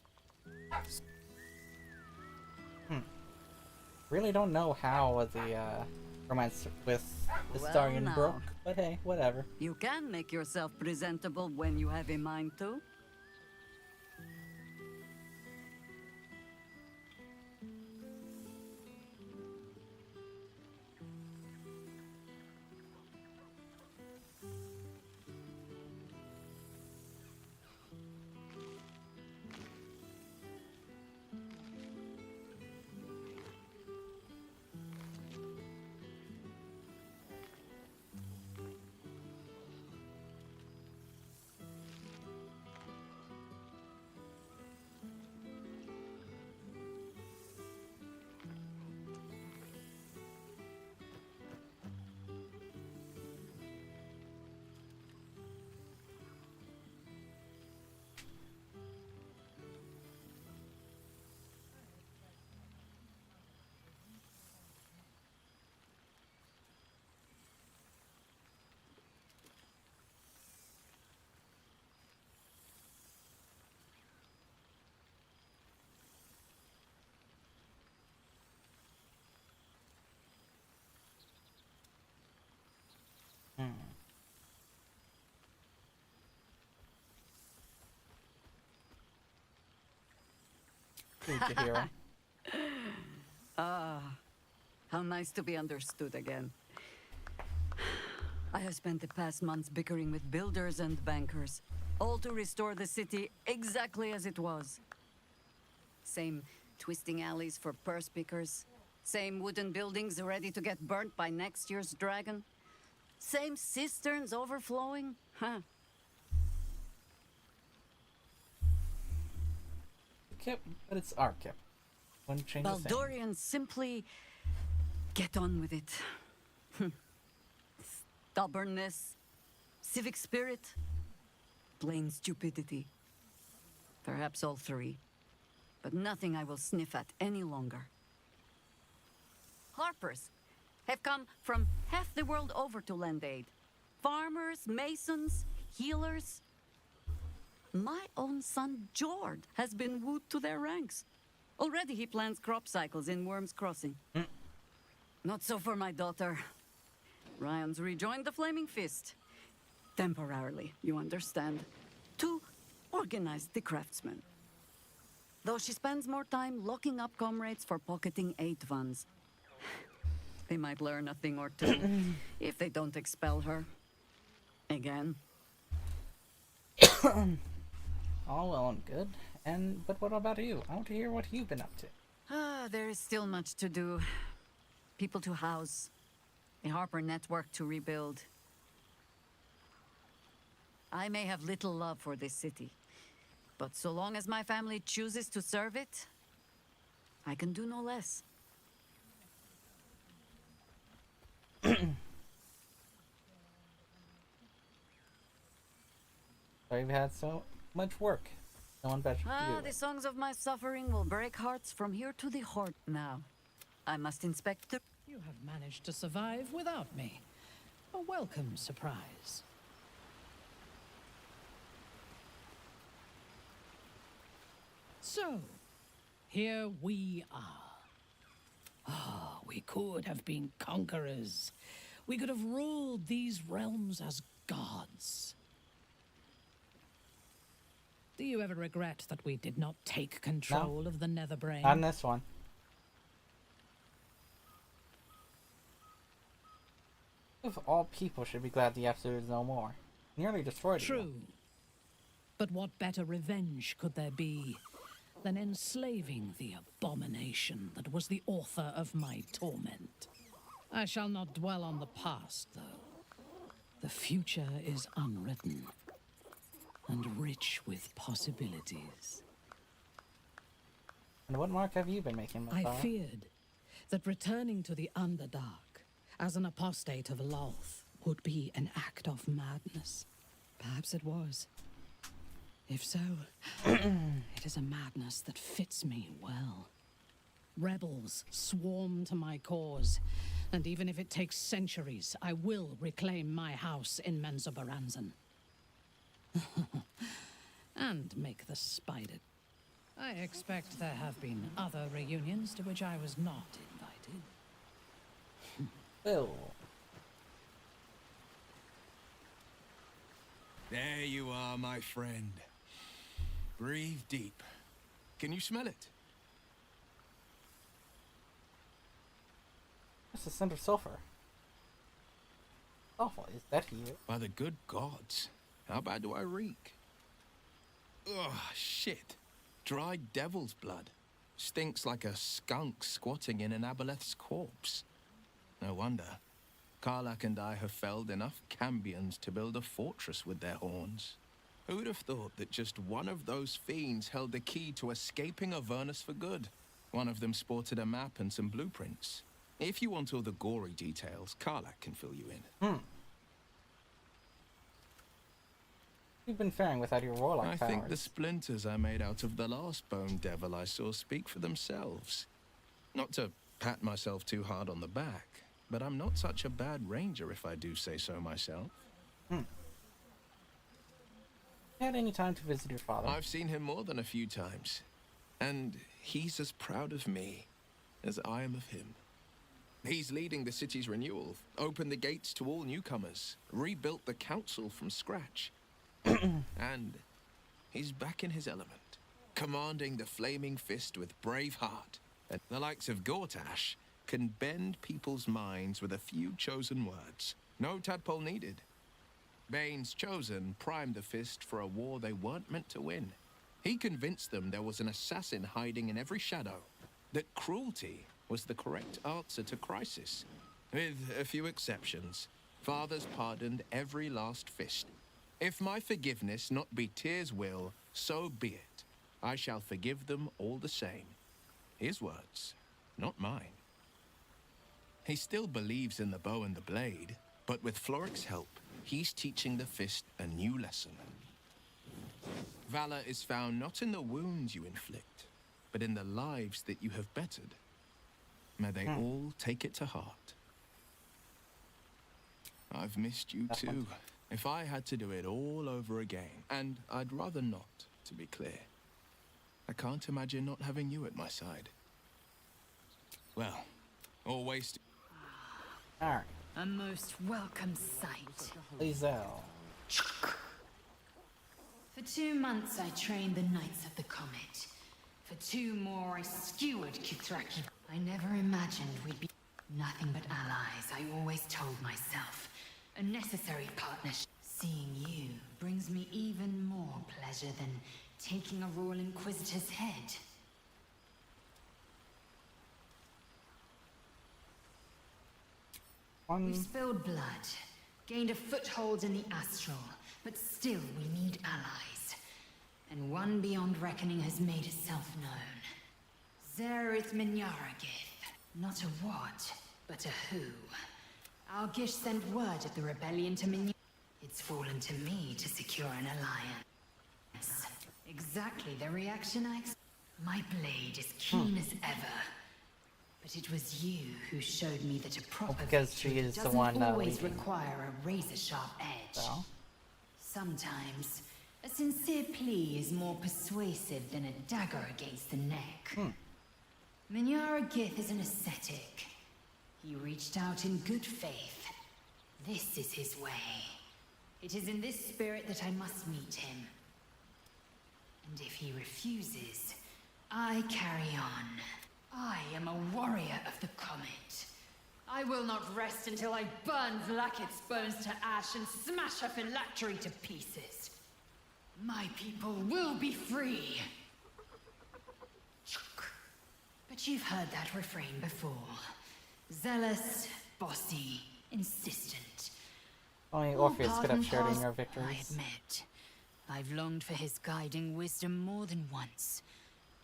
Really don't know how the romance with the Starion now. broke, but hey, whatever. You can make yourself presentable when you have a mind to. Ah, how nice to be understood again. I have spent the past months bickering with builders and bankers, all to restore the city exactly as it was. Same twisting alleys for purse pickers, same wooden buildings ready to get burnt by next year's dragon, same cisterns overflowing, huh? Kip, but it's our Kip. One change the same. Baldurians simply get on with it. Stubbornness, civic spirit, plain stupidity. Perhaps all three, but nothing I will sniff at any longer. Harpers have come from half the world over to lend aid. Farmers, masons, healers. My own son, Jord, has been wooed to their ranks. Already he plans crop cycles in Worm's Crossing. Not so for my daughter. Ryan's rejoined the Flaming Fist. Temporarily, you understand. To organize the craftsmen. Though she spends more time locking up comrades for pocketing 8 ones. They might learn a thing or two if they don't expel her. Again. All well and good. But what about you? I want to hear what you've been up to. There is still much to do. People to house. A Harper network to rebuild. I may have little love for this city, but so long as my family chooses to serve it, I can do no less. So you've had so much work. No one better to do The it. songs of my suffering will break hearts from here to the heart now. I must inspect the... You have managed to survive without me. A welcome surprise. So, here we are. Ah, we could have been conquerors. We could have ruled these realms as gods. Do you ever regret that we did not take control of the Netherbrain? Not in this one. Of all people should be glad the Absolute is no more. Nearly destroyed it. True. But what better revenge could there be than enslaving the abomination that was the author of my torment? I shall not dwell on the past, though. The future is unwritten and rich with possibilities. And what mark have you been making, I Messiah? feared that returning to the Underdark as an apostate of Lolth would be an act of madness. Perhaps it was. If so, it is a madness that fits me well. Rebels swarm to my cause, and even if it takes centuries, I will reclaim my house in Menzoberranzan. And make the spider. I expect there have been other reunions to which I was not invited. Bill. There you are, my friend. Breathe deep. Can you smell it? What's the scent of sulfur? Awful, is that you? By the good gods. How bad do I reek? Ugh, shit. Dried devil's blood. Stinks like a skunk squatting in an aboleth's corpse. No wonder. Karlak and I have felled enough Cambions to build a fortress with their horns. Who'd have thought that just one of those fiends held the key to escaping Avernus for good? One of them sported a map and some blueprints. If you want all the gory details, Karlak can fill you in. You've been faring without your warlike powers. I think the splinters I made out of the last bone devil I saw speak for themselves. Not to pat myself too hard on the back, but I'm not such a bad ranger if I do say so myself. Had any time to visit your father? I've seen him more than a few times, and he's as proud of me as I am of him. He's leading the city's renewal, opened the gates to all newcomers, rebuilt the council from scratch. And he's back in his element, commanding the Flaming Fist with brave heart. And the likes of Gortash can bend people's minds with a few chosen words. No tadpole needed. Bane's Chosen primed the Fist for a war they weren't meant to win. He convinced them there was an assassin hiding in every shadow, that cruelty was the correct answer to crisis. With a few exceptions, fathers pardoned every last fist. If my forgiveness not be Tyr's will, so be it. I shall forgive them all the same. His words, not mine. He still believes in the bow and the blade, but with Floric's help, he's teaching the Fist a new lesson. Valor is found not in the wounds you inflict, but in the lives that you have bettered. May they all take it to heart. I've missed you too. If I had to do it all over again, and I'd rather not, to be clear. I can't imagine not having you at my side. Well, always... Alright. A most welcome sight. Lizelle. For 2 months I trained the Knights of the Comet. For 2 more I skewered Kithraki. I never imagined we'd be nothing but allies, I always told myself. A necessary partnership. Seeing you brings me even more pleasure than taking a Royal Inquisitor's head. We've spilled blood, gained a foothold in the astral, but still we need allies. And one beyond reckoning has made itself known. Zerith Minyaragith. Not a what, but a who. Algish sent word of the rebellion to Minyar. It's fallen to me to secure an alliance. Exactly the reaction I expected. My blade is keen as ever. But it was you who showed me that a proper victory doesn't always require a razor-sharp edge. Well. Sometimes, a sincere plea is more persuasive than a dagger against the neck. Minyara Gith is an ascetic. He reached out in good faith. This is his way. It is in this spirit that I must meet him. And if he refuses, I carry on. I am a warrior of the Comet. I will not rest until I burn Vlaakith's bones to ash and smash her phylactery to pieces. My people will be free. But you've heard that refrain before. Zealous, bossy, insistent. Only Orpheus could have shared in your victories. I admit, I've longed for his guiding wisdom more than once.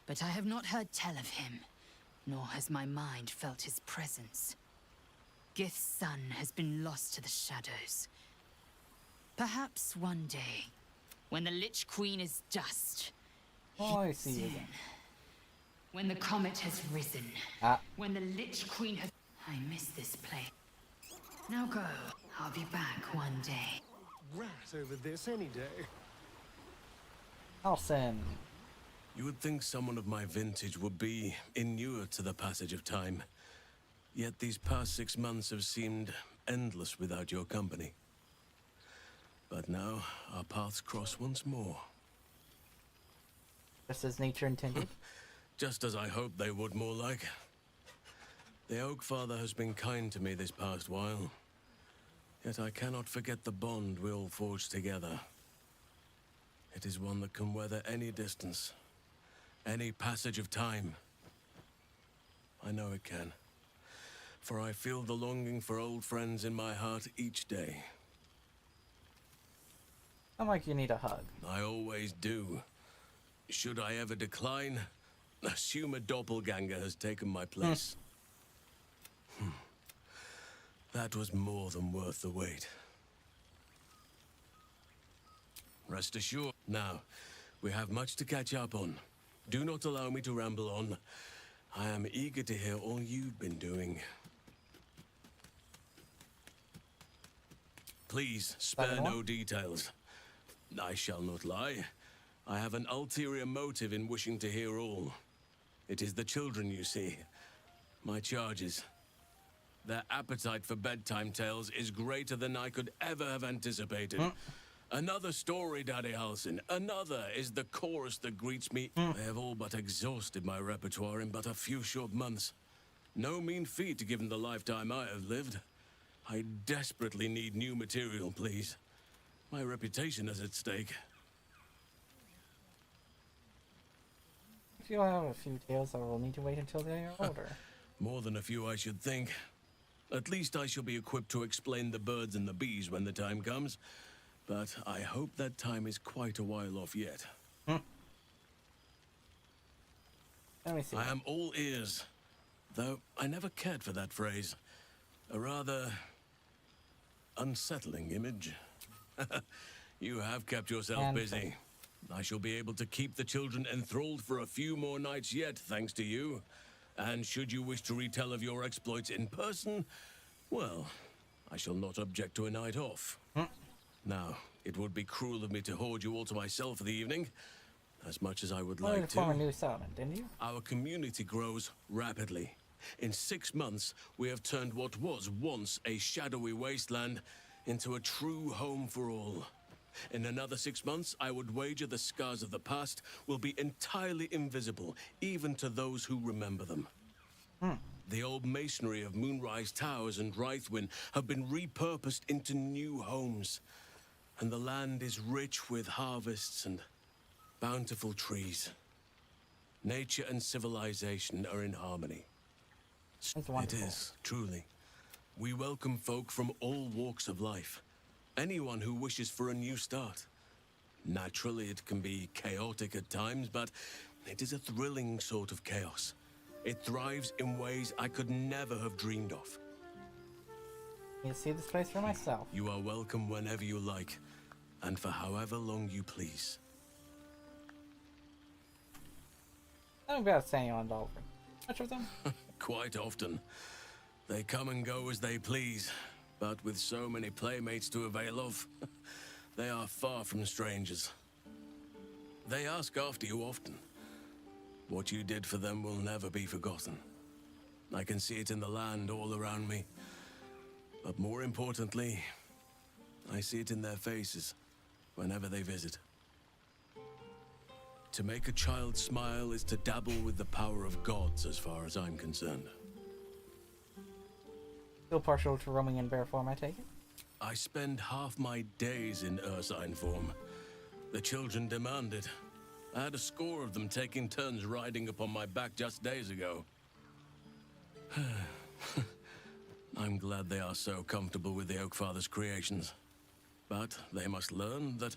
But I have not heard tell of him, nor has my mind felt his presence. Gith's son has been lost to the shadows. Perhaps one day, when the Lich Queen is dust. Oh, I see you again. When the comet has risen. When the Lich Queen has... I miss this place. Now go. I'll be back one day. Rat over this any day. Alson. You would think someone of my vintage would be inured to the passage of time. Yet these past 6 months have seemed endless without your company. But now, our paths cross once more. Just as nature intended? Just as I hoped they would, more like. The Oak Father has been kind to me this past while. Yet I cannot forget the bond we all forged together. It is one that can weather any distance, any passage of time. I know it can. For I feel the longing for old friends in my heart each day. I'm like you need a hug. I always do. Should I ever decline, assume a doppelganger has taken my place. That was more than worth the wait. Rest assured. Now, we have much to catch up on. Do not allow me to ramble on. I am eager to hear all you've been doing. Please, spare no details. I shall not lie. I have an ulterior motive in wishing to hear all. It is the children, you see. My charges. Their appetite for bedtime tales is greater than I could ever have anticipated. Another story, Daddy Halsin. Another is the chorus that greets me. They have all but exhausted my repertoire in but a few short months. No mean feat given the lifetime I have lived. I desperately need new material, please. My reputation is at stake. If you have a few tales, I will need to wait until they are older. More than a few, I should think. At least I shall be equipped to explain the birds and the bees when the time comes. But I hope that time is quite a while off yet. Let me see. I am all ears. Though I never cared for that phrase. A rather unsettling image. You have kept yourself busy. I shall be able to keep the children enthralled for a few more nights yet, thanks to you. And should you wish to retell of your exploits in person, well, I shall not object to a night off. Now, it would be cruel of me to hoard you all to myself for the evening, as much as I would like to. Form a new settlement, didn't you? Our community grows rapidly. In 6 months, we have turned what was once a shadowy wasteland into a true home for all. In another 6 months, I would wager the scars of the past will be entirely invisible, even to those who remember them. The old masonry of Moonrise Towers and Rythwin have been repurposed into new homes, and the land is rich with harvests and bountiful trees. Nature and civilization are in harmony. That's wonderful. It is, truly. We welcome folk from all walks of life. Anyone who wishes for a new start. Naturally, it can be chaotic at times, but it is a thrilling sort of chaos. It thrives in ways I could never have dreamed of. You see this place for myself. You are welcome whenever you like, and for however long you please. Nothing bad saying on Baldur. Much of them? Quite often. They come and go as they please, but with so many playmates to avail of, they are far from strangers. They ask after you often. What you did for them will never be forgotten. I can see it in the land all around me. But more importantly, I see it in their faces whenever they visit. To make a child smile is to dabble with the power of gods, as far as I'm concerned. Still partial to roaming in bear form, I take it? I spend half my days in ursine form. The children demand it. I had a score of them taking turns riding upon my back just days ago. I'm glad they are so comfortable with the Oakfather's creations. But they must learn that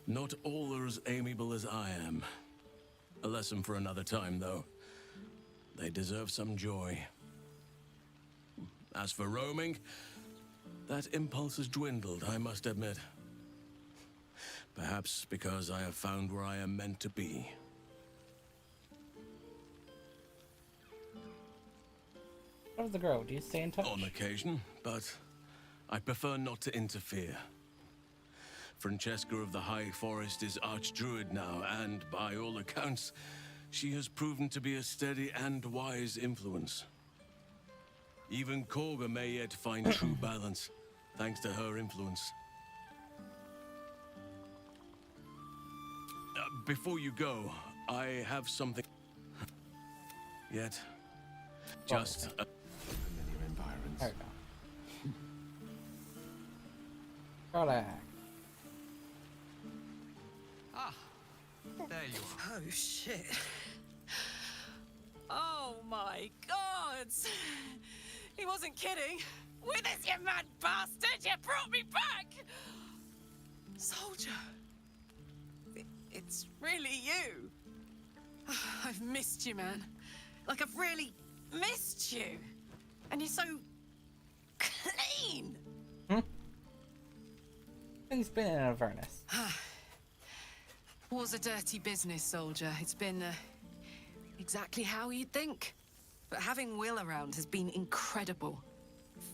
not all are as amiable as I am. A lesson for another time, though. They deserve some joy. As for roaming, that impulse has dwindled, I must admit. Perhaps because I have found where I am meant to be. How's the grow? Do you stay in touch? On occasion, but I prefer not to interfere. Francesca of the High Forest is Archdruid now, and by all accounts, she has proven to be a steady and wise influence. Even Korga may yet find true balance, thanks to her influence. Before you go, I have something. Yet, just a familiar environs. There we go. Alright. Ah, there you are. Oh, shit. Oh, my God. He wasn't kidding. With us, you mad bastard! You brought me back! Soldier. It's really you. I've missed you, man. Like, I've really missed you. And you're so clean. Things been in Avernus. War's a dirty business, soldier. It's been exactly how you'd think. But having Will around has been incredible.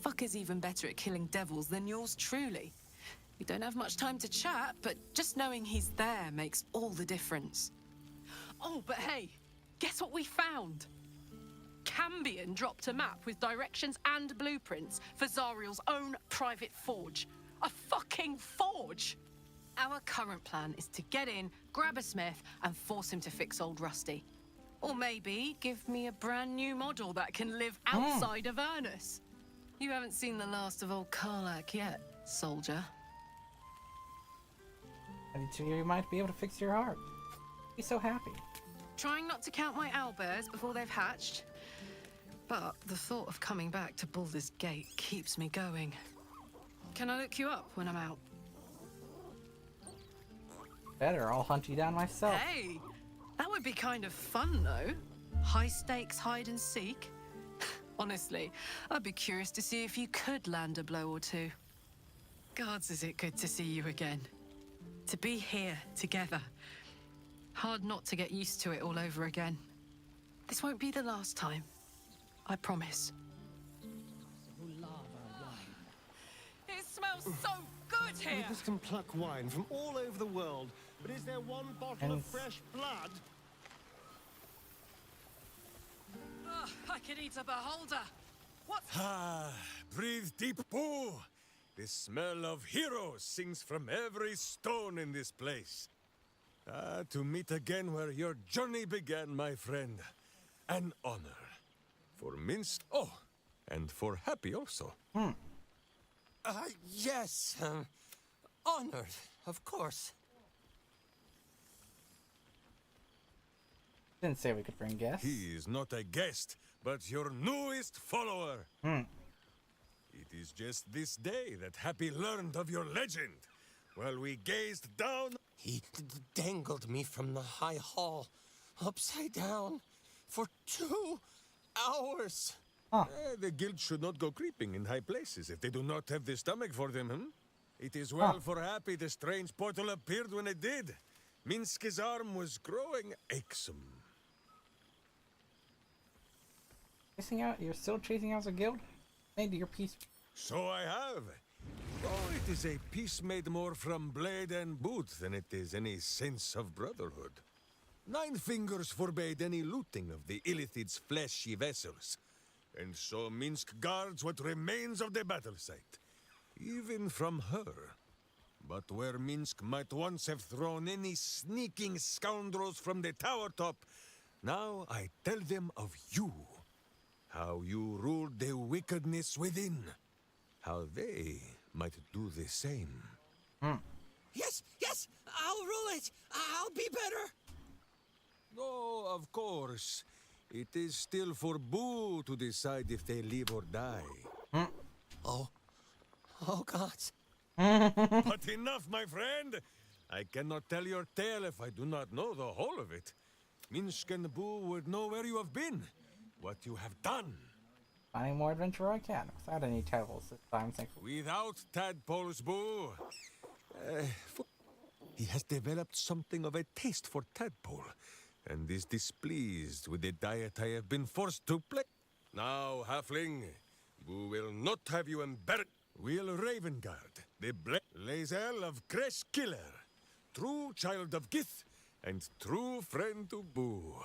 Fucker's even better at killing devils than yours truly. We don't have much time to chat, but just knowing he's there makes all the difference. Oh, but hey, guess what we found? Cambion dropped a map with directions and blueprints for Zariel's own private forge. A fucking forge! Our current plan is to get in, grab a smith, and force him to fix old Rusty. Or maybe give me a brand new model that can live outside of Avernus. You haven't seen the last of old Karlak yet, soldier. You might be able to fix your heart. Be so happy. Trying not to count my owlbears before they've hatched. But the thought of coming back to Baldur's Gate keeps me going. Can I look you up when I'm out? Better, I'll hunt you down myself. Hey! That would be kind of fun, though. High stakes hide and seek. Honestly, I'd be curious to see if you could land a blow or two. Gods, is it good to see you again. To be here, together. Hard not to get used to it all over again. This won't be the last time. I promise. It smells so good here! Reapers can pluck wine from all over the world, but is there one bottle of fresh blood? Ugh, I could eat a beholder. What? Ah, breathe deep, Boo. The smell of heroes sings from every stone in this place. To meet again where your journey began, my friend. An honor. For Minsk, oh, and for Happy also. Yes, honored, of course. Didn't say we could bring guests. He is not a guest, but your newest follower. It is just this day that Happy learned of your legend. While we gazed down... He dangled me from the high hall, upside down, for 2 hours. The guild should not go creeping in high places if they do not have the stomach for them, It is well for Happy the strange portal appeared when it did. Minsk's arm was growing aexum. Chasing out? You're still chasing out the guild? Made your peace. So I have. Oh, it is a peace made more from blade and boot than it is any sense of brotherhood. 9 fingers forbade any looting of the Illithid's fleshy vessels. And so Minsk guards what remains of the battle site. Even from her. But where Minsk might once have thrown any sneaking scoundrels from the tower top, now I tell them of you. How you ruled the wickedness within. How they might do the same. Yes, I'll rule it. I'll be better. Oh, of course. It is still for Boo to decide if they live or die. Oh gods. But enough, my friend. I cannot tell your tale if I do not know the whole of it. Minsk and Boo would know where you have been, what you have done. Finding more adventure I can, without any titles this time, thankfully. Without tadpoles, Boo. He has developed something of a taste for tadpole, and is displeased with the diet I have been forced to play. Now, halfling, Boo will not have you embarrassed. Will Ravengard, the Lae'zel of Kresh Killer, true child of Gith, and true friend to Boo.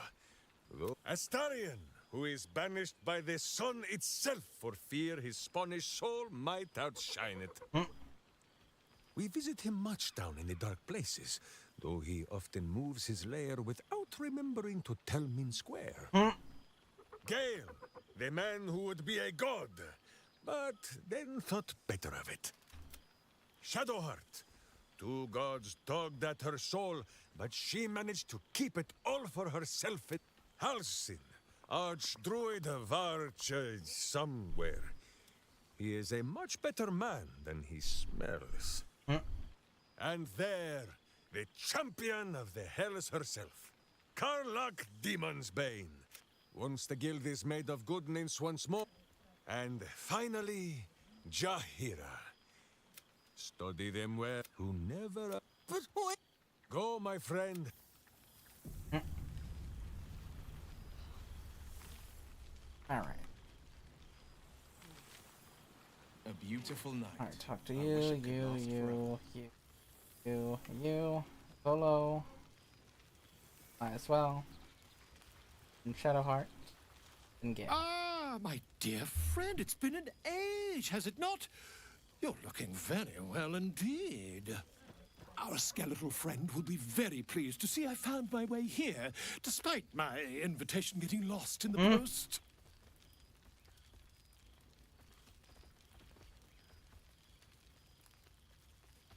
Though Astarion, who is banished by the sun itself for fear his Spanish soul might outshine it. We visit him much down in the dark places, though he often moves his lair without remembering to tell Minsk where. Gale, the man who would be a god, but then thought better of it. Shadowheart, 2 gods dogged at her soul, but she managed to keep it all for herself. Halsin, Archdruid of Arch... somewhere. He is a much better man than he smells. And there, the champion of the Hells herself, Karlach Demon's Bane. Once the guild is made of good names once more. And finally, Jahira. Study them well, who never... But what? Go, my friend. Alright. A beautiful night. Alright, talk to you, you. Solo. Might as well. And Shadowheart. And Gale. Ah, my dear friend, it's been an age, has it not? You're looking very well indeed. Our skeletal friend will be very pleased to see I found my way here, despite my invitation getting lost in the post.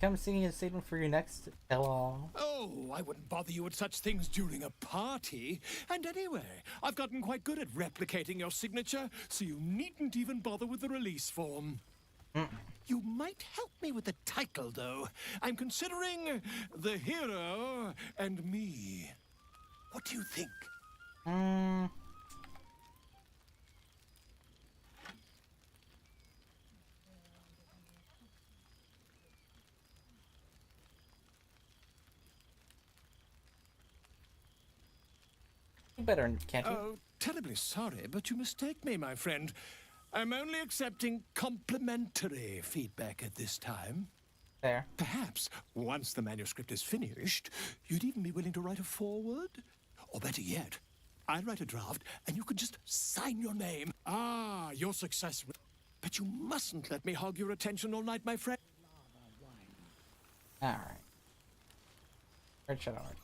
Come singing a statement for your next LL. Oh, I wouldn't bother you with such things during a party. And anyway, I've gotten quite good at replicating your signature, so you needn't even bother with the release form. You might help me with the title, though. I'm considering The Hero and Me. What do you think? You better, can't you? Oh, terribly sorry, but you mistake me, my friend. I'm only accepting complimentary feedback at this time. There. Perhaps, once the manuscript is finished, you'd even be willing to write a foreword? Or better yet, I'll write a draft, and you can just sign your name. Ah, your success... But you mustn't let me hog your attention all night, my friend. Alright. Where'd Shadow Art?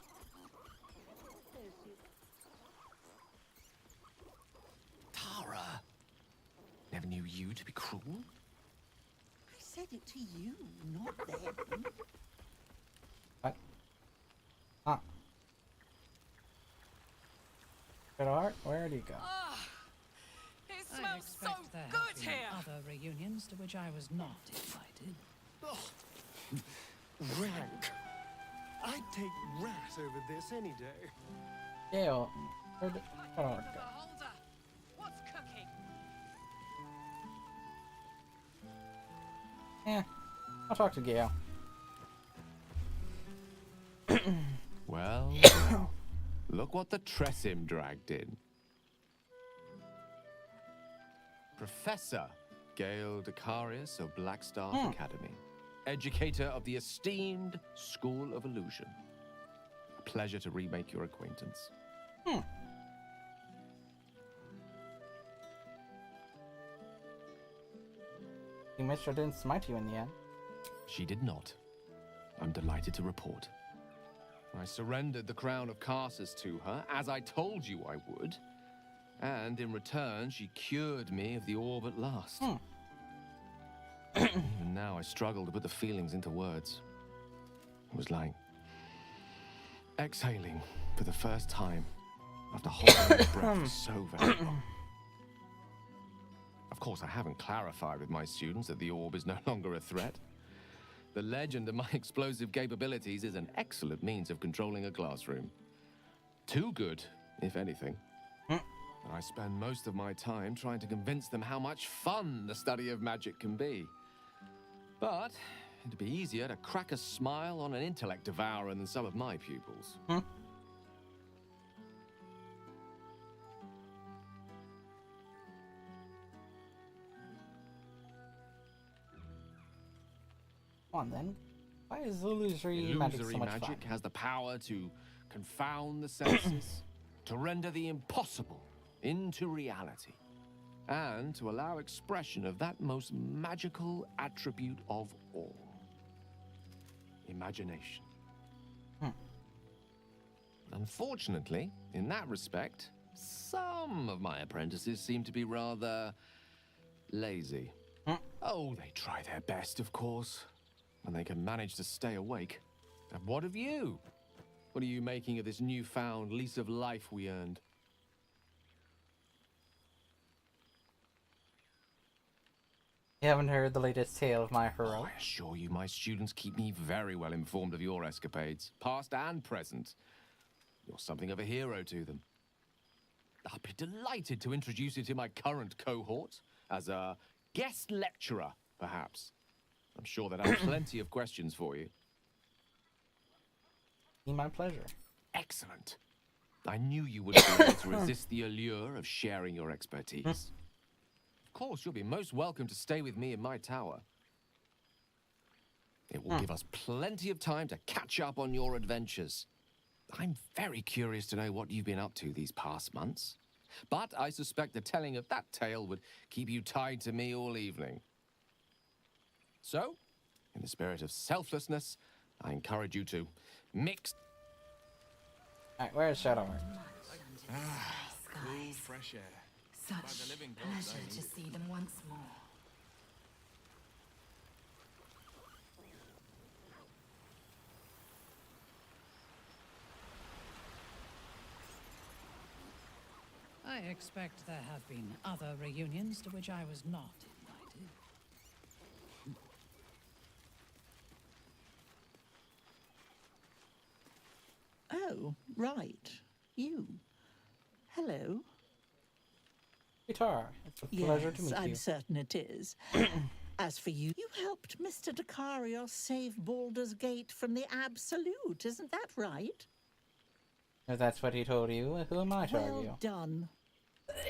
Tara! Never knew you to be cruel. I said it to you, not them. What? Huh. Shadow Art, where'd he go? It I smells so expect there good have been here. other reunions to which I was not invited. Rank. I'd take rat over this any day. Gale, where'd Shadow Art go? Beholder, what's cooking? Yeah, I'll talk to Gale. Well, look what the Tressim dragged in. Professor Gale Decarius of Blackstaff Academy. Educator of the esteemed School of Illusion. A pleasure to remake your acquaintance. You made sure didn't smite you in the end. She did not. I'm delighted to report. I surrendered the crown of Carsus to her, as I told you I would. And in return, she cured me of the orb at last. Even now, I struggle to put the feelings into words. It was like exhaling for the first time after holding my breath for so very long. Of course, I haven't clarified with my students that the orb is no longer a threat. The legend of my explosive capabilities is an excellent means of controlling a classroom. Too good, if anything. I spend most of my time trying to convince them how much fun the study of magic can be. But it'd be easier to crack a smile on an intellect devourer than some of my pupils. Come on then. Why is illusory magic so much fun? Has the power to confound the senses, to render the impossible into reality, and to allow expression of that most magical attribute of all. Imagination. Unfortunately, in that respect, some of my apprentices seem to be rather lazy. Oh, they try their best, of course, when they can manage to stay awake. And what of you? What are you making of this newfound lease of life we earned? You haven't heard the latest tale of my hero. I assure you, my students keep me very well informed of your escapades, past and present. You're something of a hero to them. I'd be delighted to introduce you to my current cohort as a guest lecturer, perhaps. I'm sure they'd have plenty of questions for you. My pleasure. Excellent. I knew you wouldn't be able to resist the allure of sharing your expertise. Of course, you'll be most welcome to stay with me in my tower. It will give us plenty of time to catch up on your adventures. I'm very curious to know what you've been up to these past months. But I suspect the telling of that tale would keep you tied to me all evening. So, in the spirit of selflessness, I encourage you to mix... Alright, where's Shadow Art? Cool, fresh air. Such pleasure to see them once more. I expect there have been other reunions to which I was not invited. Oh, right. You. Hello. Guitar. It's a pleasure to meet I'm you. certain it is. As for you, you helped Mr. Decarios save Baldur's Gate from the Absolute, isn't that right? If that's what he told you, who am I to argue? Well done.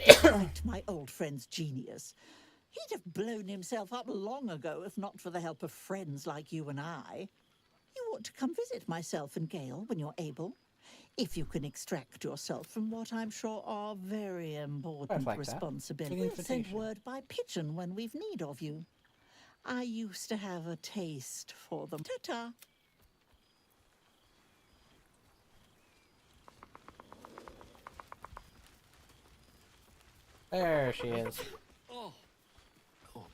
Despite my old friend's genius, he'd have blown himself up long ago if not for the help of friends like you and I. You ought to come visit myself and Gale when you're able. If you can extract yourself from what I'm sure are very important like that. responsibilities. Good We'll send invitation. word by pigeon when we've need of you. I used to have a taste for them. Ta-ta. There she is. Oh,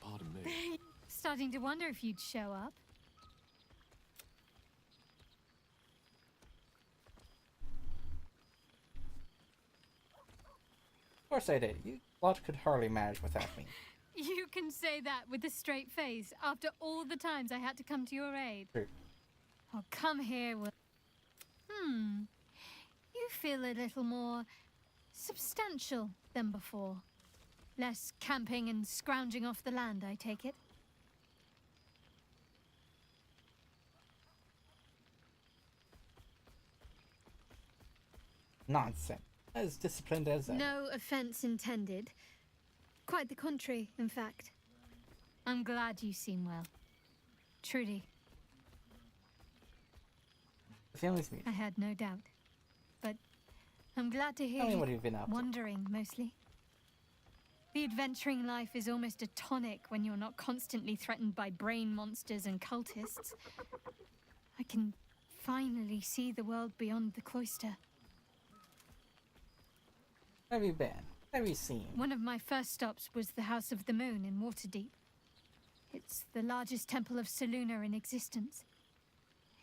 pardon me. Starting to wonder if you'd show up. Of course I did. You lot could hardly manage without me. You can say that with a straight face after all the times I had to come to your aid. True. Oh, come here, Will. You feel a little more substantial than before. Less camping and scrounging off the land, I take it. Nonsense. As disciplined as ever. No offense intended. Quite the contrary, in fact. I'm glad you seem well. Truly. The feeling's mutual. I had no doubt. But I'm glad to hear Tell me you what you've been up to. wandering, mostly. The adventuring life is almost a tonic when you're not constantly threatened by brain monsters and cultists. I can finally see the world beyond the cloister. Where have you been? What have you seen? One of my first stops was the House of the Moon in Waterdeep. It's the largest temple of Selûne in existence.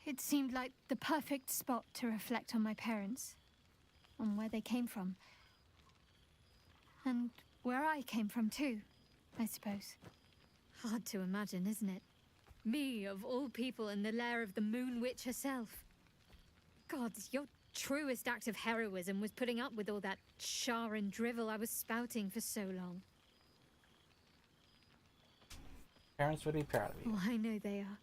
It seemed like the perfect spot to reflect on my parents, on where they came from. And where I came from too, I suppose. Hard to imagine, isn't it? Me, of all people, in the lair of the Moon Witch herself. God, your truest act of heroism was putting up with all that char and drivel I was spouting for so long. Parents would be proud of you. Oh, I know they are.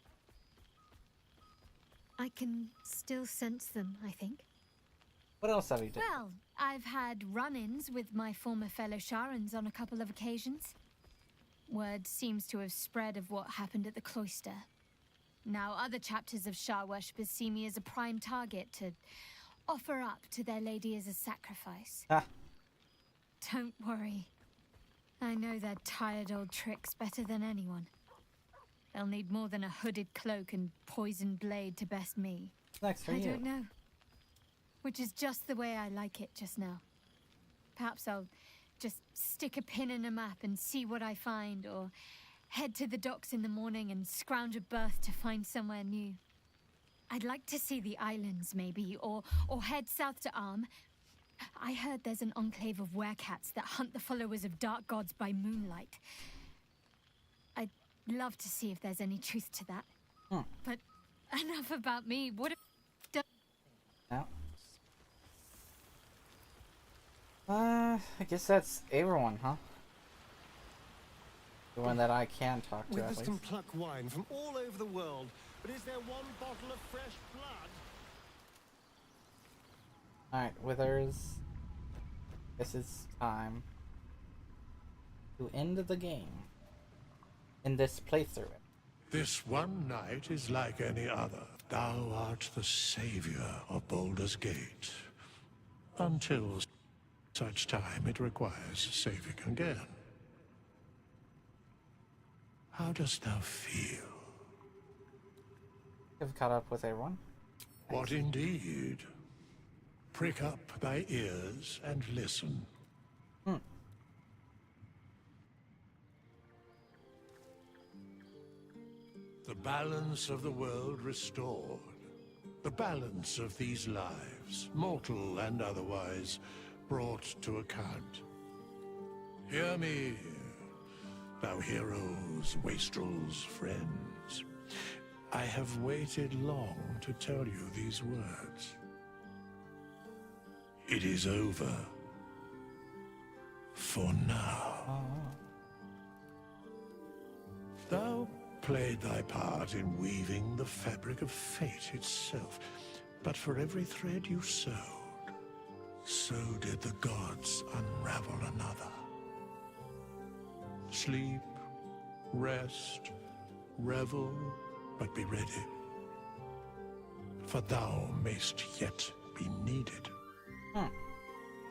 I can still sense them, I think. What else have you done? Well, I've had run-ins with my former fellow Sharans on a couple of occasions. Word seems to have spread of what happened at the cloister. Now other chapters of Shar worshippers see me as a prime target to offer up to their lady as a sacrifice. Ah. Don't worry. I know their tired old tricks better than anyone. They'll need more than a hooded cloak and poisoned blade to best me. Next for I you. don't know. Which is just the way I like it just now. Perhaps I'll just stick a pin in a map and see what I find, or head to the docks in the morning and scrounge a berth to find somewhere new. I'd like to see the islands, maybe, or head south to Arm. I heard there's an enclave of werecats that hunt the followers of dark gods by moonlight. I'd love to see if there's any truth to that. But enough about me. What have Now. I guess that's everyone, huh? The one that I can talk to, at Withers least. can pluck wine from all over the world, but is there one bottle of fresh blood? Alright, Withers. This is time to end the game in this playthrough. This one night is like any other. Thou art the savior of Baldur's Gate. Until such time it requires saving again. How dost thou feel? You've caught up with everyone. What indeed? Prick up thy ears and listen. The balance of the world restored. The balance of these lives, mortal and otherwise, brought to account. Hear me, thou heroes, wastrels, friends. I have waited long to tell you these words. It is over. For now. Thou played thy part in weaving the fabric of fate itself, but for every thread you sewed, so did the gods unravel another. Sleep, rest, revel, but be ready, for thou mayst yet be needed. Hmm.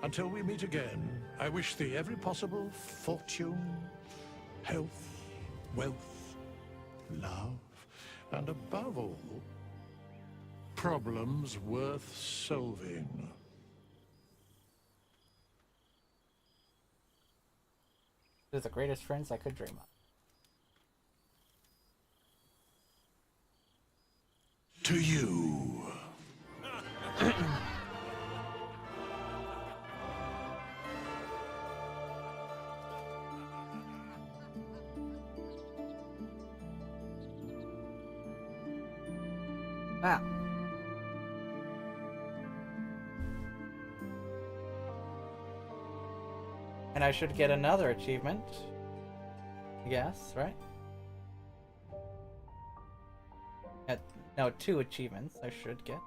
Until we meet again, I wish thee every possible fortune, health, wealth, love, and above all, problems worth solving. They're the greatest friends I could dream of. To you. Wow. And I should get another achievement. Yes, right? No, 2 achievements I should get.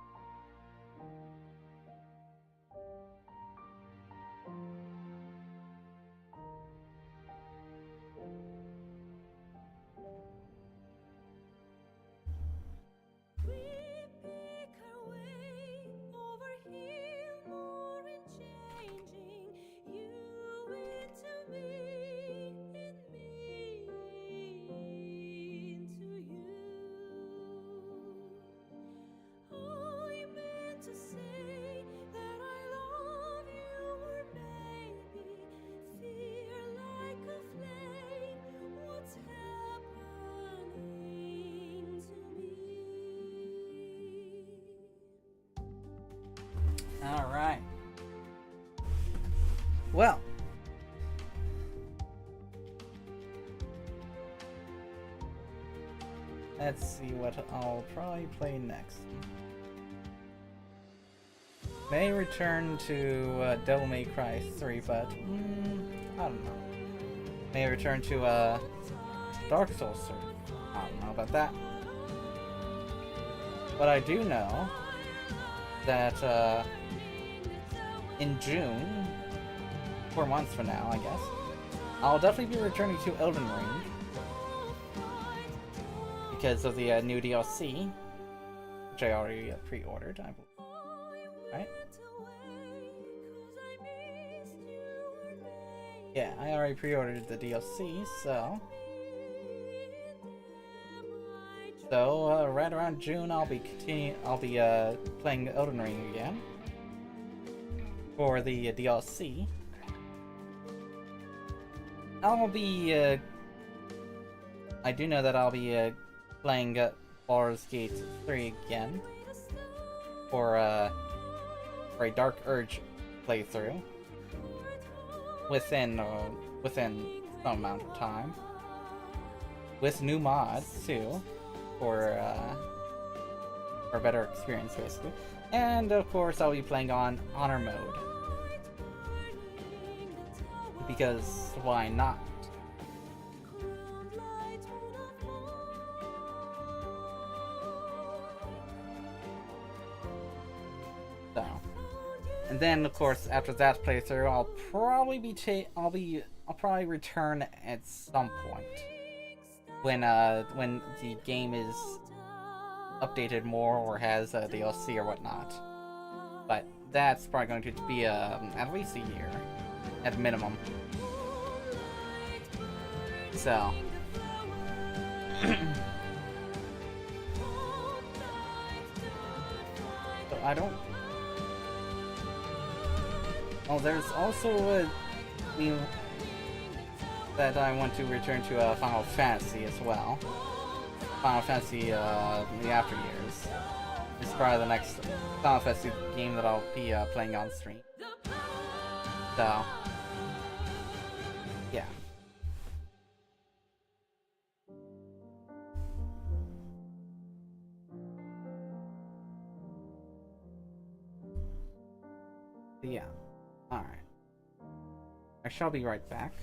Alright. Well. Let's see what I'll probably play next. May return to Devil May Cry 3, but I don't know. May return to Dark Souls 3. I don't know about that. But I do know that in June, 4 months from now, I guess, I'll definitely be returning to Elden Ring because of the new DLC, which I already pre-ordered, I believe. Right? Yeah, I already pre-ordered the DLC, so right around June, I'll be playing Elden Ring again for the DLC. I do know that I'll be playing Baldur's Gate 3 again for a Dark Urge playthrough within some amount of time, with new mods too, for a better experience basically. And of course I'll be playing on Honor mode, because why not? So, and then of course after that playthrough, I'll probably return at some point when the game is updated more or has a DLC or whatnot. But that's probably going to be at least a year at minimum. So so I don't. Oh, there's also a that I want to return to Final Fantasy as well. Final Fantasy the After Years. It's probably the next Final Fantasy game that I'll be playing on stream. So yeah. Yeah. Alright. I shall be right back.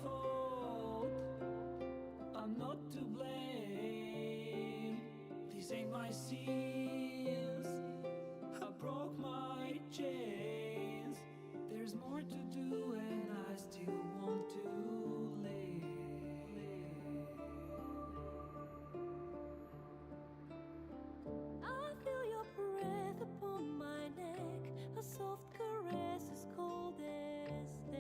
fault. I'm not to blame. These ain't my sins. I broke my chains. There's more to do, and I still want to live. I feel your breath upon my neck, a soft caress as cold as death.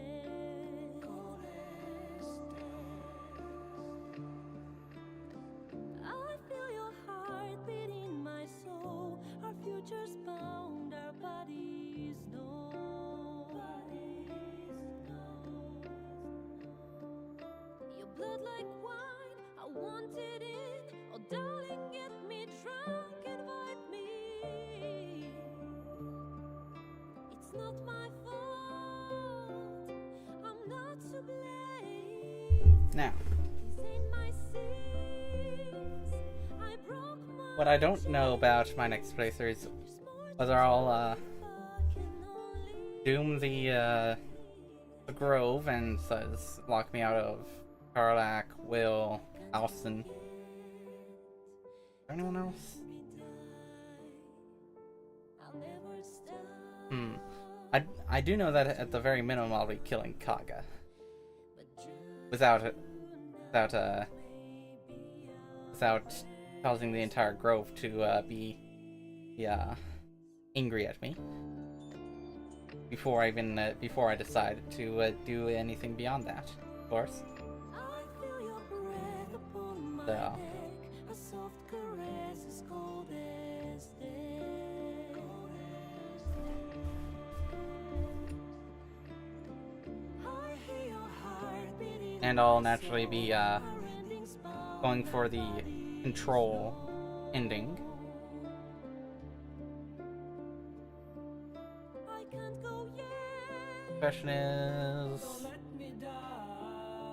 I feel your heart beat in my soul. Our futures bound, our bodies know. Your blood like wine, I want it in. Oh, darling, get me drunk, invite me. It's not my fault, I'm not to blame. Now, These ain't my sins. I broke my what I don't know about my next playthrough is whether I'll doom the Grove and says lock me out of Karlak, Will, Alston. Is there anyone else? I do know that at the very minimum I'll be killing Kaga. Without causing the entire Grove to be angry at me. Before I decide to do anything beyond that, of course. So. A soft caress as cold as death. I hear your heart beating. And I'll naturally be going for the control ending. Question is,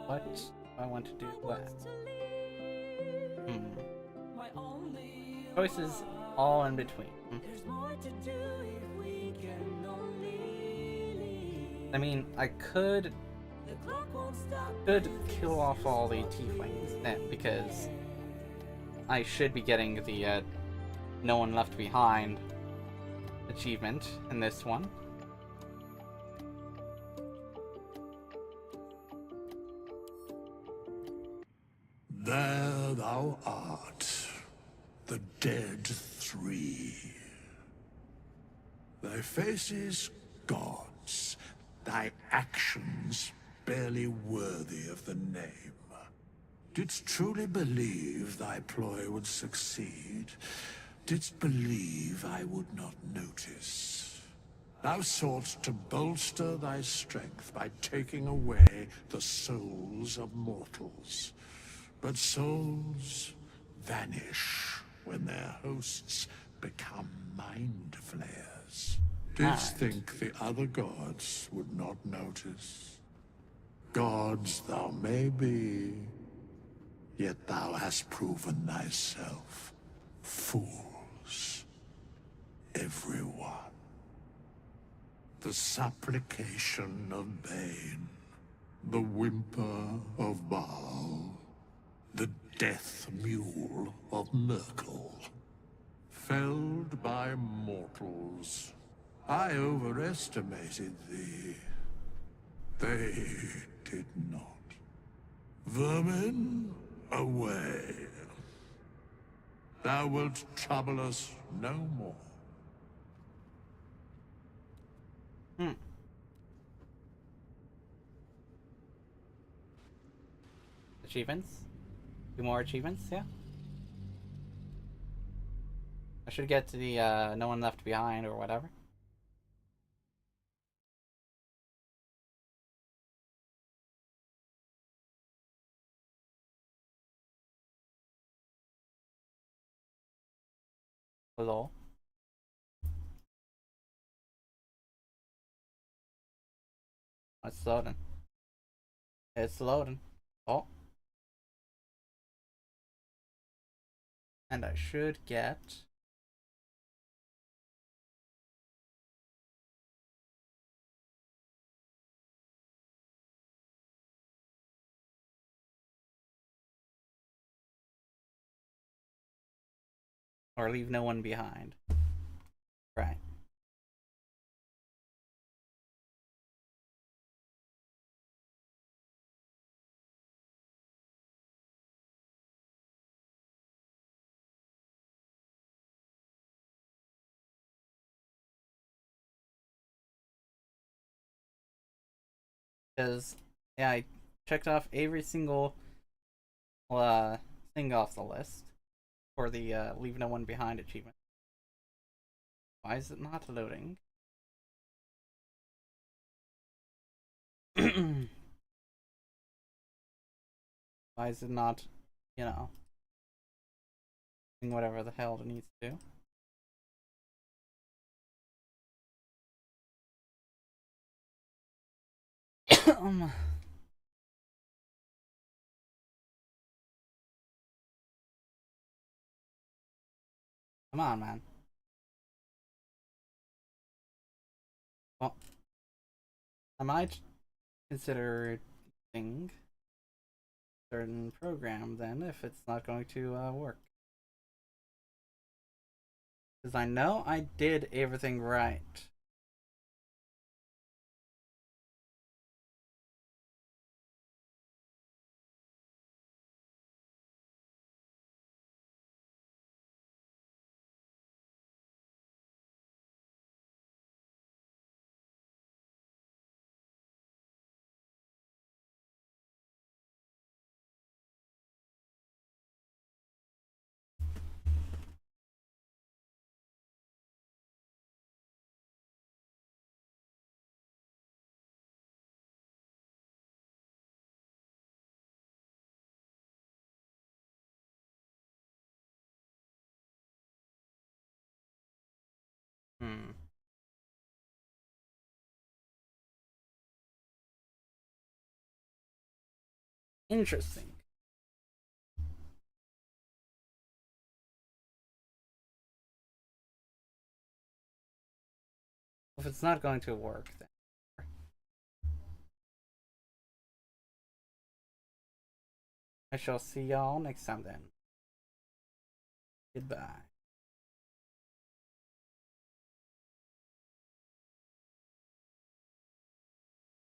what do I want to do? What? Choices all in between. I mean, I could kill off all the tieflings then, because I should be getting the No One Left Behind achievement in this one. There thou art, the dead three. Thy faces gods, thy actions barely worthy of the name. Didst truly believe thy ploy would succeed? Didst believe I would not notice? Thou soughtst to bolster thy strength by taking away the souls of mortals. But souls vanish when their hosts become mind flayers. Didst think the other gods would not notice? Gods thou may be, yet thou hast proven thyself fools. Everyone. The supplication of Bane, the whimper of Baal, the death mule of Merkel. Felled by mortals. I overestimated thee. They did not. Vermin, away. Thou wilt trouble us no more. Achievements? 2 more achievements, yeah? I should get to the No One Left Behind or whatever. Hello? It's loading. It's loading. Oh. And I should get... Or leave no one behind. Right. Because, yeah, I checked off every single thing off the list for the leave no one behind achievement. Why is it not loading? Why is it not, you know, doing whatever the hell it needs to do? Come on, man. Well, I might consider using a certain program then if it's not going to work. Because I know I did everything right. Hmm. Interesting. If it's not going to work, then I shall see y'all next time then. Goodbye.